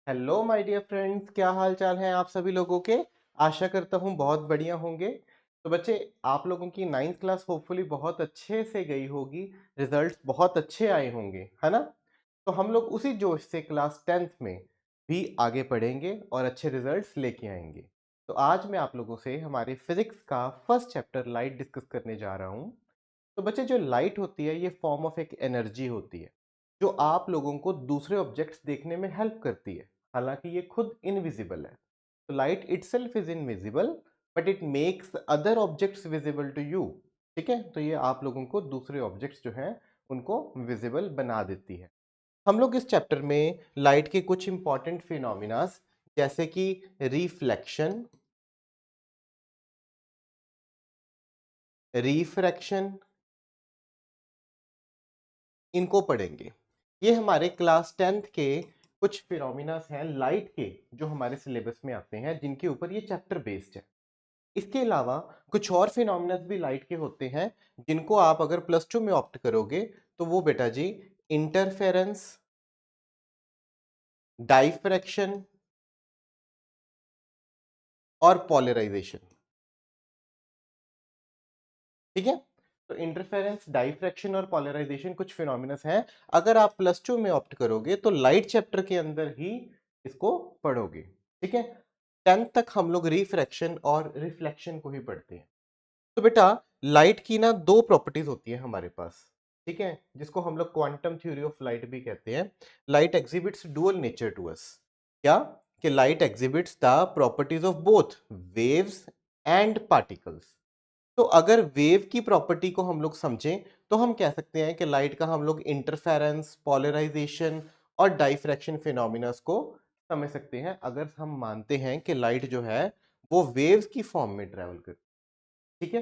Hello my dear friends, क्या हाल चाल हैं आप सभी लोगों के। आशा करता हूँ बहुत बढ़िया होंगे। तो बच्चे, आप लोगों की नाइन्थ क्लास होपफुली बहुत अच्छे से गई होगी। रिजल्ट्स बहुत अच्छे आए होंगे, है ना। तो हम लोग उसी जोश से क्लास टेंथ में भी आगे पढ़ेंगे और अच्छे रिजल्ट्स लेके आएंगे। तो आज मैं आप लोगों से हमारे फिजिक्स का फर्स्ट चैप्टर लाइट डिस्कस करने जा रहा हूँ। तो बच्चे, जो लाइट होती है ये फॉर्म ऑफ एक एनर्जी होती है जो आप लोगों को दूसरे ऑब्जेक्ट्स देखने में हेल्प करती है। हालांकि ये खुद इनविजिबल है। तो light itself is invisible, but it makes other objects visible to you. ठीक है, तो ये आप लोगों को दूसरे ऑब्जेक्ट्स जो हैं उनको विजिबल बना देती है। हम लोग इस चैप्टर में लाइट के कुछ इंपॉर्टेंट फिनोमिनास जैसे कि रिफ्लेक्शन, रिफ्रैक्शन, इनको पढ़ेंगे। ये हमारे क्लास टेंथ के कुछ फिनोमिनास हैं लाइट के, जो हमारे सिलेबस में आते हैं, जिनके ऊपर ये चैप्टर बेस्ड है। इसके अलावा कुछ और फिनोमिनास भी लाइट के होते हैं, जिनको आप अगर प्लस टू में ऑप्ट करोगे तो वो बेटा जी इंटरफेरेंस, डाइफ्रैक्शन और पॉलराइजेशन। ठीक है, तो इंटरफेरेंस, डाइफ्रैक्शन और पॉलराइजेशन कुछ फिनोमिनस हैं। अगर आप प्लस टू में ऑप्ट करोगे तो लाइट चैप्टर के अंदर ही इसको पढ़ोगे। ठीक है, टेंथ तक हम लोग रिफ्रैक्शन और रिफ्लेक्शन को ही पढ़ते हैं। तो बेटा, लाइट की ना दो प्रॉपर्टीज होती है हमारे पास। ठीक है, जिसको हम लोग क्वांटम थ्योरी ऑफ लाइट भी कहते हैं। Light exhibits dual nature to us. क्या? कि light exhibits the properties of both waves and particles. तो अगर वेव की प्रॉपर्टी को हम लोग समझें तो हम कह सकते हैं कि लाइट का हम लोग इंटरफेरेंस, पोलराइजेशन और डाइफ्रैक्शन फिनोमिनास को समझ सकते हैं, अगर हम मानते हैं कि लाइट जो है वो वेव्स की फॉर्म में ट्रेवल करती है। ठीक है,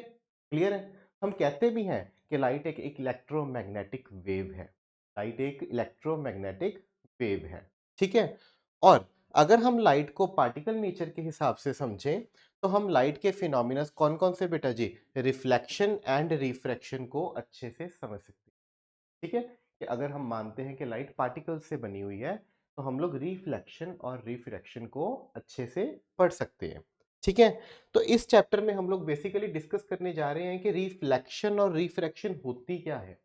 क्लियर है। हम कहते भी हैं कि लाइट एक इलेक्ट्रोमैग्नेटिक वेव है। लाइट एक इलेक्ट्रोमैग्नेटिक वेव है। ठीक है, और अगर हम लाइट को पार्टिकल नेचर के हिसाब से समझें तो हम लाइट के फिनोमिनस कौन कौन से बेटा जी, रिफ्लेक्शन एंड रिफ्रैक्शन को अच्छे से समझ सकते हैं। ठीक है, कि अगर हम मानते हैं कि लाइट पार्टिकल से बनी हुई है तो हम लोग रिफ्लेक्शन और रिफ्रैक्शन को अच्छे से पढ़ सकते हैं। ठीक है, तो इस चैप्टर में हम लोग बेसिकली डिस्कस करने जा रहे हैं कि रिफ्लेक्शन और रिफ्रैक्शन होती क्या है।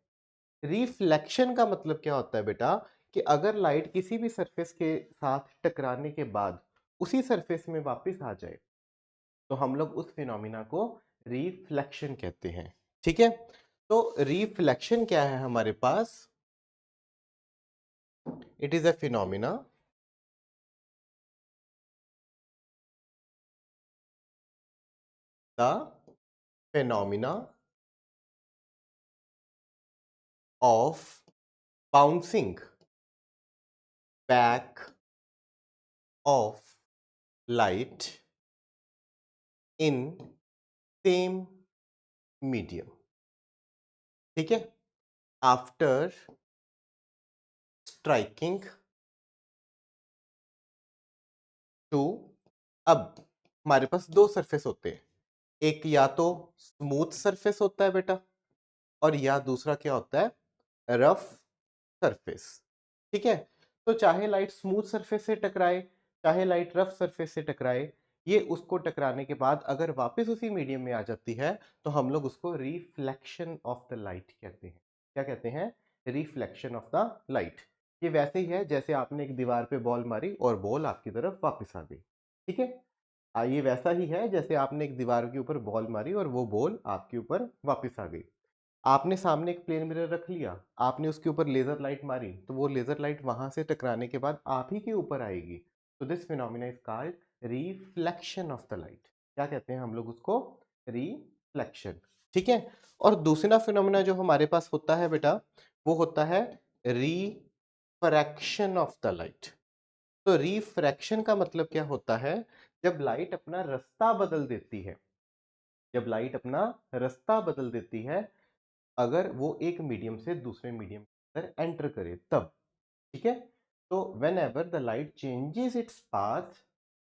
रिफ्लेक्शन का मतलब क्या होता है बेटा, कि अगर लाइट किसी भी सरफेस के साथ टकराने के बाद उसी सरफेस में वापस आ जाए तो हम लोग उस फिनोमिना को रिफ्लेक्शन कहते हैं। ठीक है, तो रिफ्लेक्शन क्या है हमारे पास? It is a phenomena the phenomena of bouncing back of light in same medium. ठीक है, आफ्टर स्ट्राइकिंग टू। अब हमारे पास दो सरफेस होते हैं, एक या तो स्मूथ सरफेस होता है बेटा, और या दूसरा क्या होता है, रफ सरफेस। ठीक है, तो चाहे लाइट स्मूथ सरफेस से टकराए, चाहे लाइट रफ सरफेस से टकराए, ये उसको टकराने के बाद अगर वापस उसी मीडियम में आ जाती है तो हम लोग उसको रिफ्लेक्शन ऑफ द लाइट कहते हैं। क्या कहते हैं? Reflection of the light. ये वैसे ही है जैसे आपने एक दीवार पे बॉल मारी और बॉल आपकी तरफ वापस आ गई। ठीक है, ये वैसा ही है जैसे आपने एक दीवार के ऊपर बॉल मारी और वो बॉल आपके ऊपर वापस आ गई। आपने सामने एक प्लेन मिरर रख लिया, आपने उसके ऊपर लेजर लाइट मारी तो वो लेजर लाइट वहां से टकराने के बाद आप ही के ऊपर आएगी। तो this phenomena is called reflection of the light. क्या कहते हैं हम लोग उसको? रिफ्लेक्शन। ठीक है, और दूसरा फिनोमिना जो हमारे पास होता है बेटा, वो होता है रिफ्रैक्शन ऑफ द लाइट। तो रिफ्रैक्शन का मतलब क्या होता है? जब लाइट अपना रास्ता बदल देती है, जब लाइट अपना रास्ता बदल देती है, अगर वो एक मीडियम से दूसरे मीडियम के अंदर एंटर करे तब। ठीक है, तो whenever the light changes its path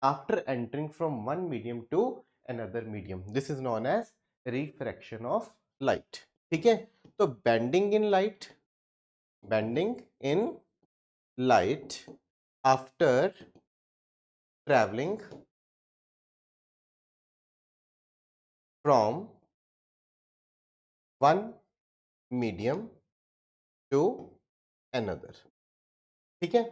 after entering from one medium to another medium, this is known as refraction of light. ठीक है, तो bending in light, bending in light after traveling from one medium to another। ठीक है,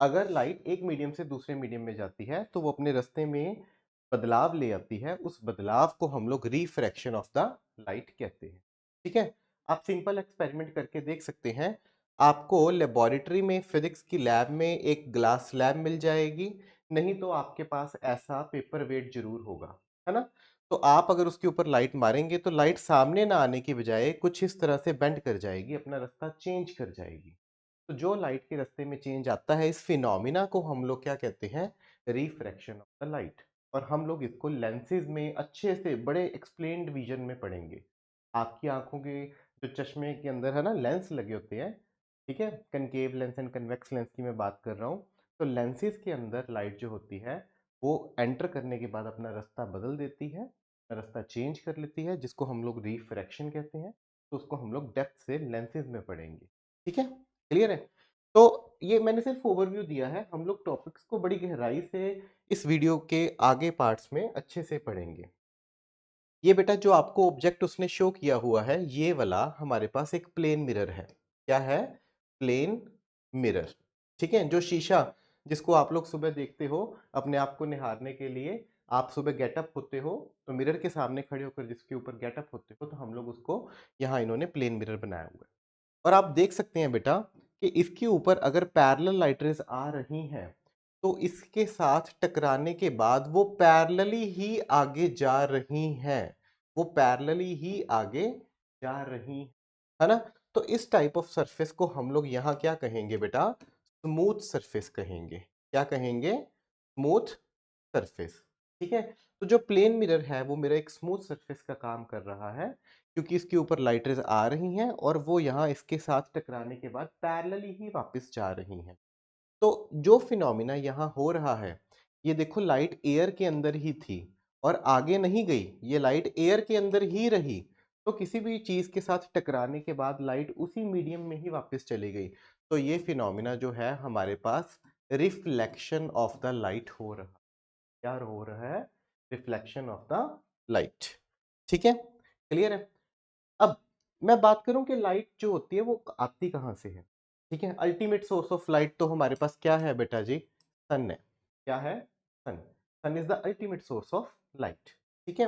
अगर light एक medium से दूसरे medium में जाती है तो वो अपने रास्ते में बदलाव ले आती है, उस बदलाव को हम लोग रिफ्रैक्शन ऑफ द लाइट कहते हैं। ठीक है, आप सिंपल एक्सपेरिमेंट करके देख सकते हैं। आपको लेबोरेटरी में फिजिक्स की लैब में एक ग्लास स्लैब मिल जाएगी, नहीं तो आपके पास ऐसा पेपर वेट जरूर होगा, है ना। तो आप अगर उसके ऊपर लाइट मारेंगे तो लाइट सामने ना आने की बजाय कुछ इस तरह से बेंड कर जाएगी, अपना रास्ता चेंज कर जाएगी। तो जो लाइट के रास्ते में चेंज आता है, इस फिनोमिना को हम लोग क्या कहते हैं, रिफ्रैक्शन ऑफ द लाइट। और हम लोग इसको लेंसेज में अच्छे से बड़े एक्सप्लेन्ड विजन में पढ़ेंगे। आपकी आंखों के जो चश्मे के अंदर है ना लेंस लगे होते हैं, ठीक है, concave lens and convex lens की मैं बात कर रहा हूँ। तो लेंसेज के अंदर लाइट जो होती है वो एंटर करने के बाद अपना रास्ता बदल देती है, रास्ता चेंज कर लेती है, जिसको हम लोग रिफ्रैक्शन कहते हैं। तो उसको हम लोग डेप्थ से लेंसेज में पढ़ेंगे। ठीक है, क्लियर है। तो ये मैंने सिर्फ ओवरव्यू दिया है, हम लोग टॉपिक्स को बड़ी गहराई से इस वीडियो के आगे पार्ट्स में अच्छे से पढ़ेंगे। ये बेटा जो आपको ऑब्जेक्ट उसने शो किया हुआ है, ये वाला हमारे पास एक प्लेन मिरर है। क्या है? Plane mirror. ठीक है, जो शीशा जिसको आप लोग सुबह देखते हो अपने आप को निहारने के लिए, आप सुबह गेटअप होते हो तो मिरर के सामने खड़े होकर जिसके ऊपर गेटअप होते हो, तो हम लोग उसको यहाँ इन्होंने प्लेन मिरर बनाया हुआ है। और आप देख सकते हैं बेटा कि इसके ऊपर अगर पैरेलल लाइट रेज आ रही हैं तो इसके साथ टकराने के बाद वो पैरेलली ही आगे जा रही हैं, वो पैरेलली ही आगे जा रही, है ना। तो इस टाइप ऑफ सरफेस को हम लोग यहाँ क्या कहेंगे बेटा, स्मूथ सरफेस कहेंगे। क्या कहेंगे? Smooth surface. ठीक है, तो जो प्लेन मिरर है वो मेरा एक स्मूथ सरफेस का काम कर रहा है, क्योंकि इसके ऊपर लाइट रेज आ रही हैं और वो यहाँ इसके साथ टकराने के बाद पैरेलली ही वापस जा रही हैं। तो जो फिनोमिना यहाँ हो रहा है, ये देखो लाइट एयर के अंदर ही थी और आगे नहीं गई, ये लाइट एयर के अंदर ही रही। तो किसी भी चीज के साथ टकराने के बाद लाइट उसी मीडियम में ही वापस चली गई। तो ये फिनोमिना जो है हमारे पास रिफ्लेक्शन ऑफ द लाइट हो रहा, क्या हो रहा है? Reflection of the light. ठीक है, क्लियर है। अब मैं बात करूं कि लाइट जो होती है वो आती कहाँ से है। ठीक है, अल्टीमेट सोर्स ऑफ लाइट तो हमारे पास क्या है बेटा जी? सन है। क्या है? Sun. Sun is the ultimate source of light. ठीक है,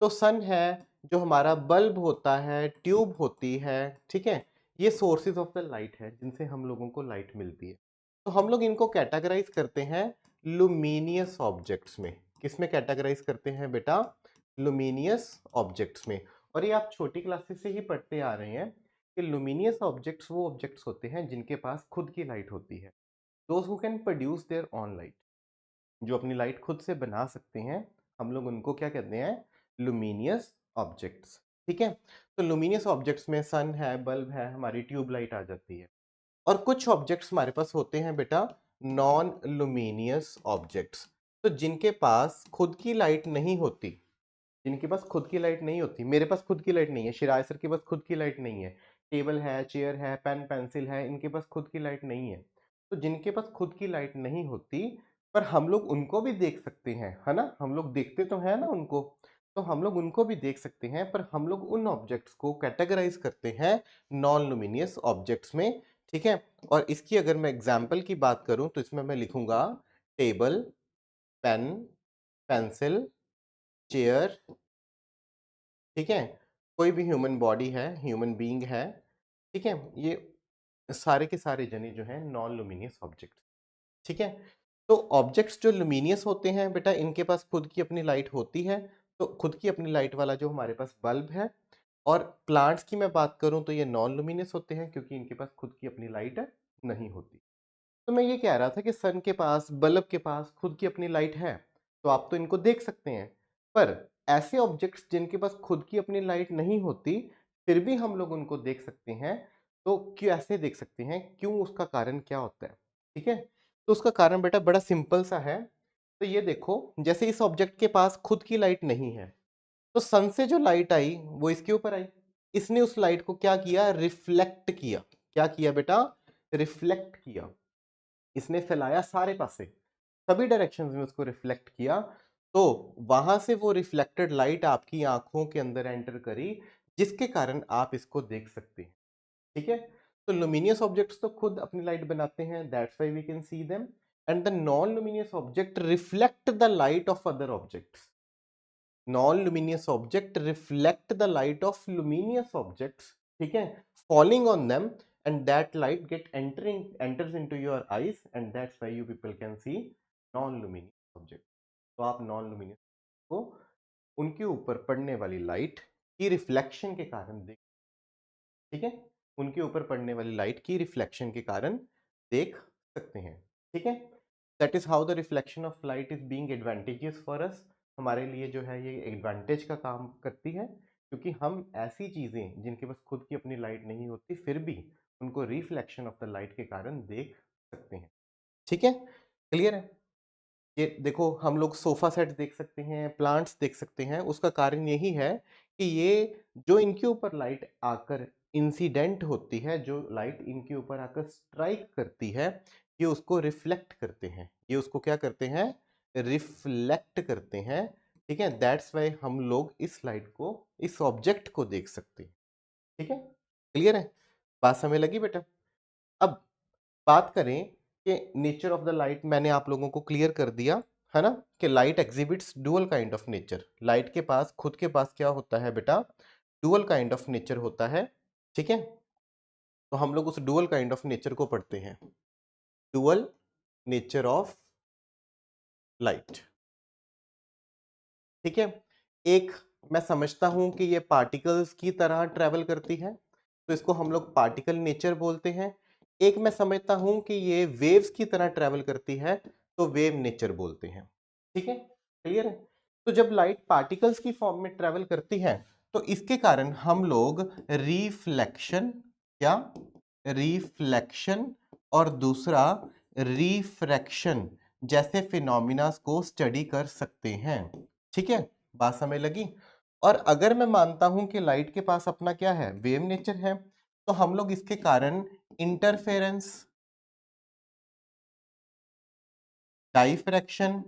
तो सन है, जो हमारा बल्ब होता है, ट्यूब होती है, ठीक है, ये सोर्सेज ऑफ द लाइट है जिनसे हम लोगों को लाइट मिलती है। तो हम लोग इनको कैटेगराइज करते हैं लुमिनियस ऑब्जेक्ट्स में। किस में कैटेगराइज करते हैं बेटा? लुमिनियस ऑब्जेक्ट्स में। और ये आप छोटी क्लासेस से ही पढ़ते आ रहे हैं कि लुमिनियस ऑब्जेक्ट्स वो ऑब्जेक्ट्स होते हैं जिनके पास खुद की लाइट होती है, those who can produce their on light, जो अपनी लाइट खुद से बना सकते हैं, हम लोग उनको क्या कहते हैं? Luminous objects. ठीक है, तो लुमिनियस ऑब्जेक्ट्स में सन है, बल्ब है, हमारी ट्यूब लाइट आ जाती है। और कुछ ऑब्जेक्ट्स हमारे पास होते हैं बेटा नॉन लुमिनियस ऑब्जेक्ट्स, तो जिनके पास खुद की लाइट नहीं होती, जिनके पास खुद की लाइट नहीं होती। मेरे पास खुद की लाइट नहीं है, शिराय सर के पास खुद की लाइट नहीं है, टेबल है, चेयर है, पेन पेंसिल है, इनके पास खुद की लाइट नहीं है। तो जिनके पास खुद की लाइट नहीं होती, पर हम लोग उनको भी देख सकते हैं, है ना, हम लोग देखते तो हैं ना उनको, तो हम लोग उनको भी देख सकते हैं, पर हम लोग उन ऑब्जेक्ट्स को कैटेगराइज करते हैं नॉन लुमिनियस ऑब्जेक्ट्स में। ठीक है, और इसकी अगर मैं एग्जाम्पल की बात करूं तो इसमें मैं लिखूंगा टेबल, पेन, पेंसिल, चेयर। ठीक है, कोई भी ह्यूमन बॉडी है, ह्यूमन बीइंग है, ठीक है, ये सारे के सारे जने जो हैं नॉन लुमिनियस ऑब्जेक्ट। ठीक है, तो ऑब्जेक्ट्स जो लुमिनियस होते हैं बेटा, इनके पास खुद की अपनी लाइट होती है। तो खुद की अपनी लाइट वाला जो हमारे पास बल्ब है, और प्लांट्स की मैं बात करूं तो ये नॉन लुमिनियस होते हैं क्योंकि इनके पास खुद की अपनी लाइट नहीं होती। तो मैं ये कह रहा था कि सन के पास, बल्ब के पास खुद की अपनी लाइट है, तो आप तो इनको देख सकते हैं। पर ऐसे ऑब्जेक्ट्स जिनके पास खुद की अपनी लाइट नहीं होती, फिर भी हम लोग उनको देख सकते हैं। तो क्यों ऐसे देख सकते हैं, क्यों, उसका कारण क्या होता है? ठीक है, तो उसका कारण बेटा बड़ा सिंपल सा है। तो ये देखो, जैसे इस ऑब्जेक्ट के पास खुद की लाइट नहीं है, तो सन से जो लाइट आई वो इसके ऊपर आई, इसने उस लाइट को क्या किया? रिफ्लेक्ट किया। क्या किया बेटा? रिफ्लेक्ट किया। इसने फैलाया सारे पासे, सभी डायरेक्शंस में उसको रिफ्लेक्ट किया, तो वहां से वो रिफ्लेक्टेड लाइट आपकी आंखों के अंदर एंटर करी, जिसके कारण आप इसको देख सकते हैं। ठीक है, तो लुमिनियस ऑब्जेक्ट्स तो खुद अपनी लाइट बनाते हैं, that's why we can see them, and the non luminous object reflect the light of other objects. Non-luminous object reflect the light of luminous objects, ठीक है, falling on them, and that light enters into your eyes, and that's why you people can see non-luminous object। तो आप non-luminous को उनके ऊपर पड़ने वाली light की रिफ्लेक्शन के कारण देख, ठीक है, उनके ऊपर पड़ने वाली लाइट की रिफ्लेक्शन के कारण देख सकते हैं। ठीक है, that is how the reflection of light is being advantageous for us. हमारे लिए जो है ये एडवांटेज का काम करती है, क्योंकि हम ऐसी चीजें जिनके पास खुद की अपनी लाइट नहीं होती फिर भी उनको रिफ्लेक्शन ऑफ द लाइट के कारण देख सकते हैं। ठीक है, क्लियर है? ये देखो, हम लोग सोफा सेट देख सकते हैं, प्लांट्स देख सकते हैं, उसका कारण यही है कि ये जो इनके ऊपर लाइट आकर इंसिडेंट होती है, जो लाइट इनके ऊपर आकर स्ट्राइक करती है, ये उसको रिफ्लेक्ट करते हैं, ये उसको क्या करते हैं, रिफ्लेक्ट करते हैं। ठीक है, दैट्स वाई हम लोग इस लाइट को, इस ऑब्जेक्ट को देख सकते हैं। ठीक है, क्लियर है? बात समझ लगी बेटा? अब बात करें कि नेचर ऑफ द लाइट, मैंने आप लोगों को क्लियर कर दिया है ना, कि light exhibits dual kind of nature. Light के पास, खुद के पास क्या होता है बेटा, डुअल काइंड ऑफ नेचर होता है। ठीक है, तो हम लोग उस डुअल काइंड ऑफ नेचर को पढ़ते हैं, डुअल नेचर ऑफ लाइट। ठीक है, एक मैं समझता हूं कि ये पार्टिकल्स की तरह ट्रेवल करती है, तो इसको हम लोग पार्टिकल नेचर बोलते हैं। एक मैं समझता हूं कि ये वेव्स की तरह ट्रेवल करती है, तो वेव नेचर बोलते हैं। ठीक है, क्लियर है? तो जब लाइट पार्टिकल्स की फॉर्म में ट्रेवल करती है, तो इसके कारण हम लोग रिफ्लेक्शन, क्या, रिफ्लेक्शन, और दूसरा रिफ्रैक्शन जैसे फिनोमिनास को स्टडी कर सकते हैं। ठीक है, बात समझ लगी? और अगर मैं मानता हूं कि लाइट के पास अपना क्या है, वेव नेचर है, तो हम लोग इसके कारण इंटरफेरेंस, डाइफ्रैक्शन,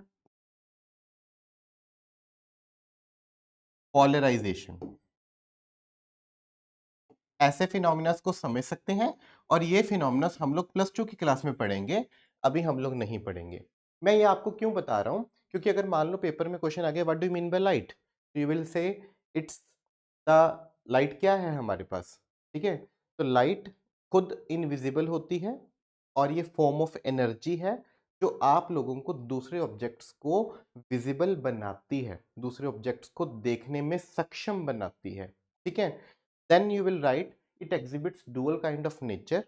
पॉलराइजेशन, ऐसे फिनोमिनास को समझ सकते हैं। और ये फिनोमिनास हम लोग +2 की क्लास में पढ़ेंगे, अभी हम लोग नहीं पढ़ेंगे। मैं ये आपको क्यों बता रहा हूं, क्योंकि अगर मान लो पेपर में क्वेश्चन आ गया, what do you mean by light, you will say it's the, light क्या है हमारे पास। ठीक है, तो लाइट खुद इनविजिबल होती है, और ये फॉर्म ऑफ एनर्जी है जो आप लोगों को दूसरे ऑब्जेक्ट्स को विजिबल बनाती है, दूसरे ऑब्जेक्ट्स को देखने में सक्षम बनाती है। ठीक है, then you will write it exhibits dual kind of nature,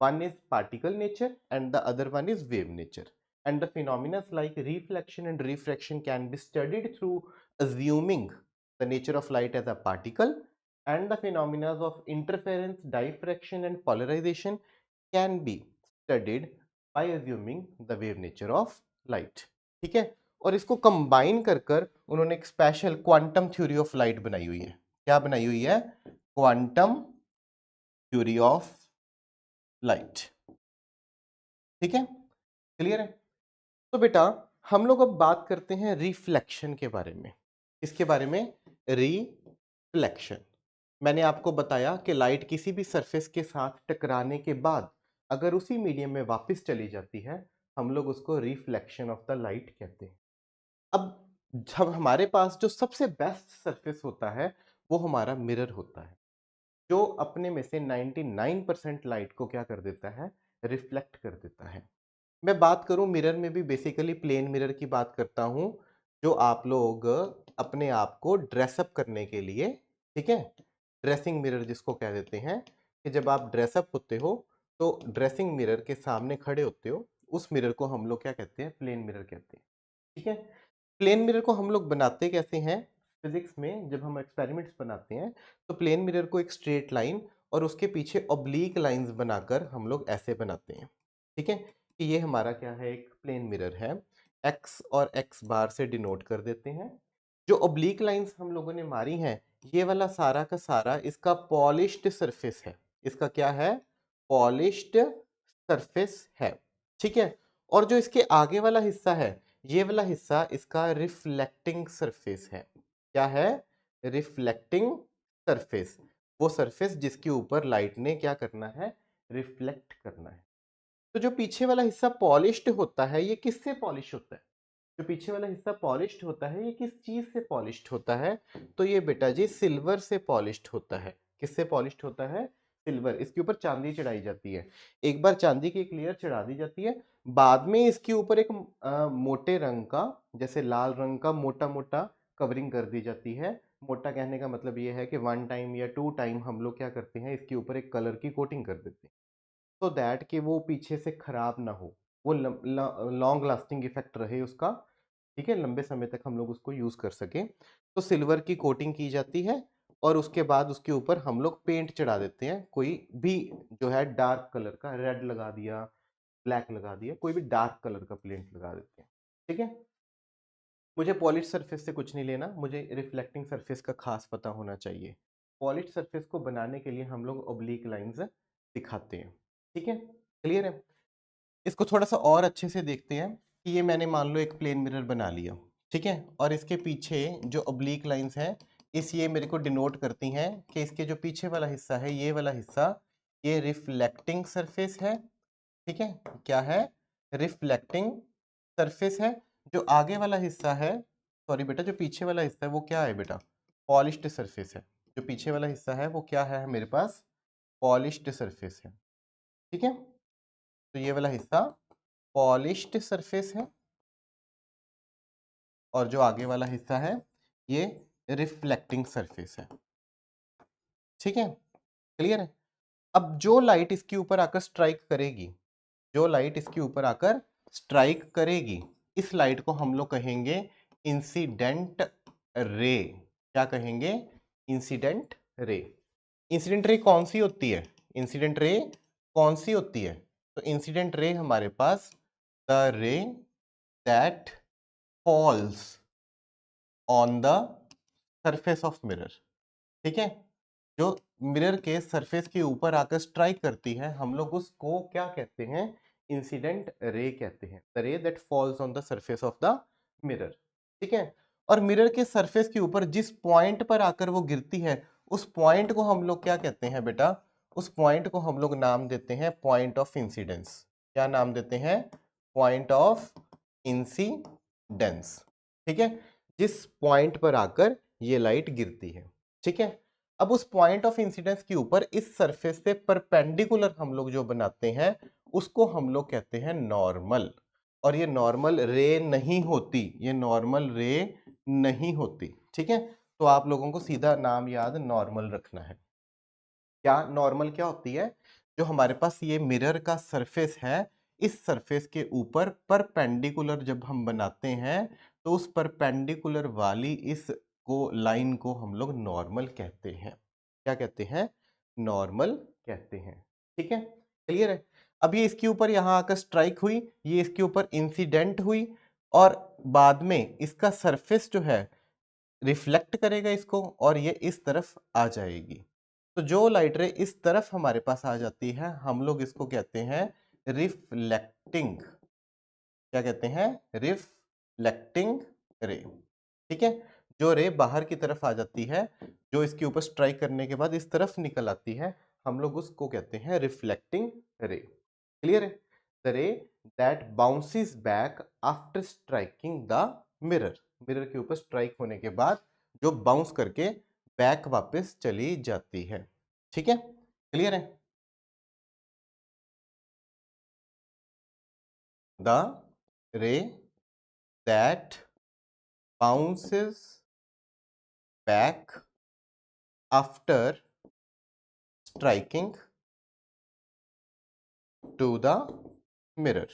one is particle nature and the other one is wave nature, and the phenomena like reflection and refraction can be studied through assuming the nature of light as a particle, and the phenomena of interference, diffraction and polarization can be studied by assuming the wave nature of light। ठीक है, और इसको combine कर कर उन्होंने एक special quantum theory of light बनाई हुई है। क्या बनाई हुई है? Quantum theory of light. ठीक है, क्लियर है? तो बेटा हम लोग अब बात करते हैं रिफ्लेक्शन के बारे में। इसके बारे में, रिफ्लेक्शन, मैंने आपको बताया कि लाइट किसी भी सरफेस के साथ टकराने के बाद अगर उसी मीडियम में वापस चली जाती है, हम लोग उसको रिफ्लेक्शन ऑफ द लाइट कहते हैं। अब जब हमारे पास जो सबसे बेस्ट सरफेस होता है, वो हमारा मिरर होता है, जो अपने में से 99% लाइट को क्या कर देता है, रिफ्लेक्ट कर देता है। मैं बात करूं मिरर में भी, बेसिकली प्लेन मिरर की बात करता हूं, जो आप लोग अपने आप को ड्रेसअप करने के लिए, ठीक है, ड्रेसिंग मिरर जिसको कह देते हैं, कि जब आप ड्रेसअप होते हो तो ड्रेसिंग मिरर के सामने खड़े होते हो, उस मिरर को हम लोग क्या कहते हैं, प्लेन मिरर कहते हैं। ठीक है, प्लेन मिरर को हम लोग बनाते कैसे हैं, फिजिक्स में जब हम एक्सपेरिमेंट्स बनाते हैं, तो प्लेन मिरर को एक स्ट्रेट लाइन और उसके पीछे ऑब्लीक लाइंस बनाकर हम लोग ऐसे बनाते हैं। ठीक है, कि ये हमारा क्या है, एक प्लेन मिरर है, एक्स और एक्स बार से डिनोट कर देते हैं। जो ऑब्लीक लाइंस हम लोगों ने मारी हैं, ये वाला सारा का सारा इसका पॉलिश्ड सरफेस है। इसका क्या है, पॉलिश्ड सरफेस है। ठीक है। और जो इसके आगे वाला हिस्सा है, ये वाला हिस्सा इसका रिफ्लेक्टिंग सरफेस है। क्या है? Reflecting surface. वो सरफेस जिसके ऊपर लाइट ने क्या करना है? रिफ्लेक्ट करना है। तो जो पीछे वाला हिस्सा पॉलिश्ड होता है, ये किससे पॉलिश होता है? जो पीछे वाला हिस्सा पॉलिश्ड होता है, ये किस चीज से पॉलिश्ड होता है? तो ये बेटा जी सिल्वर से पॉलिश्ड होता है। किससे पॉलिश्ड होता है? सिल्वर। इसके ऊपर चांदी चढ़ाई जाती है। एक बार चांदी की एक लेयर चढ़ा दी जाती है, बाद में इसके ऊपर एक मोटे रंग का, जैसे लाल रंग का मोटा मोटा कवरिंग कर दी जाती है। मोटा कहने का मतलब ये है कि 1 टाइम या 2 टाइम हम लोग क्या करते हैं, इसके ऊपर एक कलर की कोटिंग कर देते हैं, सो दैट कि वो पीछे से खराब ना हो, वो लॉन्ग लास्टिंग इफेक्ट रहे उसका। ठीक है, लंबे समय तक हम लोग उसको यूज कर सके। तो सिल्वर की कोटिंग की जाती है और उसके बाद उसके ऊपर हम लोग पेंट चढ़ा देते हैं, कोई भी जो है डार्क कलर का, रेड लगा दिया, ब्लैक लगा दिया, कोई भी डार्क कलर का पेंट लगा देते हैं। ठीक है। मुझे पॉलिश सरफेस से कुछ नहीं लेना, मुझे रिफ्लेक्टिंग सरफेस का खास पता होना चाहिए। पॉलिश सरफेस को बनाने के लिए हम लोग ऑब्लिक लाइंस दिखाते हैं। ठीक है, क्लियर है? इसको थोड़ा सा और अच्छे से देखते हैं कि ये मैंने मान लो एक प्लेन मिरर बना लिया, ठीक है, और इसके पीछे जो ऑब्लिक लाइंस हैं, इस ये मेरे को डिनोट करती हैं कि इसके जो पीछे वाला हिस्सा है, ये वाला हिस्सा, ये रिफ्लेक्टिंग सरफेस है। ठीक है, क्या है? रिफ्लेक्टिंग सरफेस है। जो आगे वाला हिस्सा है, सॉरी बेटा, जो पीछे वाला हिस्सा है वो क्या है बेटा? पॉलिश्ड सरफेस है। जो पीछे वाला हिस्सा है वो क्या है मेरे पास? पॉलिश्ड सरफेस है। ठीक है, तो ये वाला हिस्सा पॉलिश्ड सरफेस है और जो आगे वाला हिस्सा है ये रिफ्लेक्टिंग सरफेस है। ठीक है, क्लियर है? अब जो लाइट इसके ऊपर आकर स्ट्राइक करेगी, जो लाइट इसके ऊपर आकर स्ट्राइक करेगी, इस लाइट को हम लोग कहेंगे इंसिडेंट रे। क्या कहेंगे? Incident ray. इंसिडेंट रे कौन सी होती है? इंसिडेंट रे कौन सी होती है? तो इंसिडेंट रे हमारे पास the ray that falls on the surface of mirror. ठीक है, जो मिरर के सरफेस के ऊपर आकर स्ट्राइक करती है, हम लोग उसको क्या कहते हैं? इंसिडेंट रे कहते हैं। The ray that falls on the surface of the mirror. ठीक है, और मिरर के सरफेस के ऊपर जिस पॉइंट पर आकर वो गिरती है, उस पॉइंट को हम लोग क्या कहते हैं बेटा? उस पॉइंट को हम लोग नाम देते हैं पॉइंट ऑफ इंसिडेंस। क्या नाम देते हैं? Point of incidence. ठीक है, जिस पॉइंट पर आकर ये लाइट गिरती है। ठीक है, अब उस पॉइंट ऑफ इंसिडेंस के ऊपर इस सरफेस से परपेंडिकुलर हम लोग जो बनाते हैं, उसको हम लोग कहते हैं नॉर्मल। और ये नॉर्मल रे नहीं होती, ये नॉर्मल रे नहीं होती। ठीक है, तो आप लोगों को सीधा नाम याद नॉर्मल रखना है। क्या नॉर्मल क्या होती है? जो हमारे पास ये मिरर का सरफेस है, इस सरफेस के ऊपर परपेंडिकुलर जब हम बनाते हैं, तो उस परपेंडिकुलर वाली इस को लाइन को हम लोग नॉर्मल कहते हैं। क्या कहते हैं? नॉर्मल कहते हैं। ठीक है, क्लियर है? अब ये इसके ऊपर यहाँ आकर स्ट्राइक हुई, ये इसके ऊपर इंसिडेंट हुई, और बाद में इसका सरफेस जो है रिफ्लेक्ट करेगा इसको, और ये इस तरफ आ जाएगी। तो जो लाइट रे इस तरफ हमारे पास आ जाती है, हम लोग इसको कहते हैं रिफ्लेक्टिंग। क्या कहते हैं? रिफ्लेक्टिंग रे। ठीक है, जो रे बाहर की तरफ आ जाती है, जो इसके ऊपर स्ट्राइक करने के बाद इस तरफ निकल आती है, हम लोग उसको कहते हैं रिफ्लेक्टिंग रे। क्लियर है? The ray that bounces back after striking the mirror. Mirror के ऊपर स्ट्राइक होने के बाद जो बाउंस करके बैक वापस चली जाती है। ठीक है, क्लियर है? The ray that bounces back after striking to the mirror।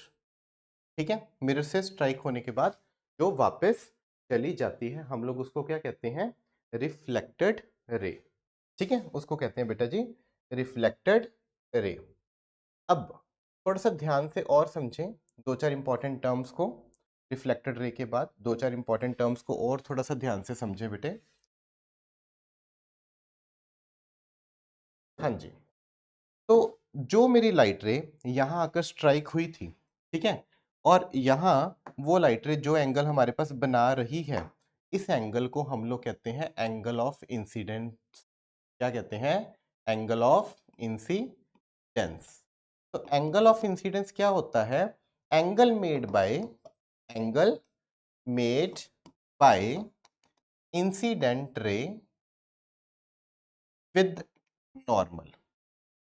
ठीक है, मिरर से स्ट्राइक होने के बाद जो वापस चली जाती है, हम लोग उसको क्या कहते हैं? Reflected ray. ठीक है, उसको कहते हैं बेटा जी रिफ्लेक्टेड रे। अब थोड़ा सा ध्यान से और समझें दो चार इंपॉर्टेंट टर्म्स को। रिफ्लेक्टेड रे के बाद दो चार इंपॉर्टेंट टर्म्स को और थोड़ा सा ध्यान से समझें बेटे। हाँ जी, तो जो मेरी लाइट रे यहाँ आकर स्ट्राइक हुई थी, ठीक है। और यहाँ वो लाइट रे जो एंगल हमारे पास बना रही है, इस एंगल को हम लोग कहते हैं एंगल ऑफ इंसिडेंस। क्या कहते हैं? Angle of incidence. तो एंगल ऑफ इंसिडेंस क्या होता है? Angle made by angle made by incident ray with normal.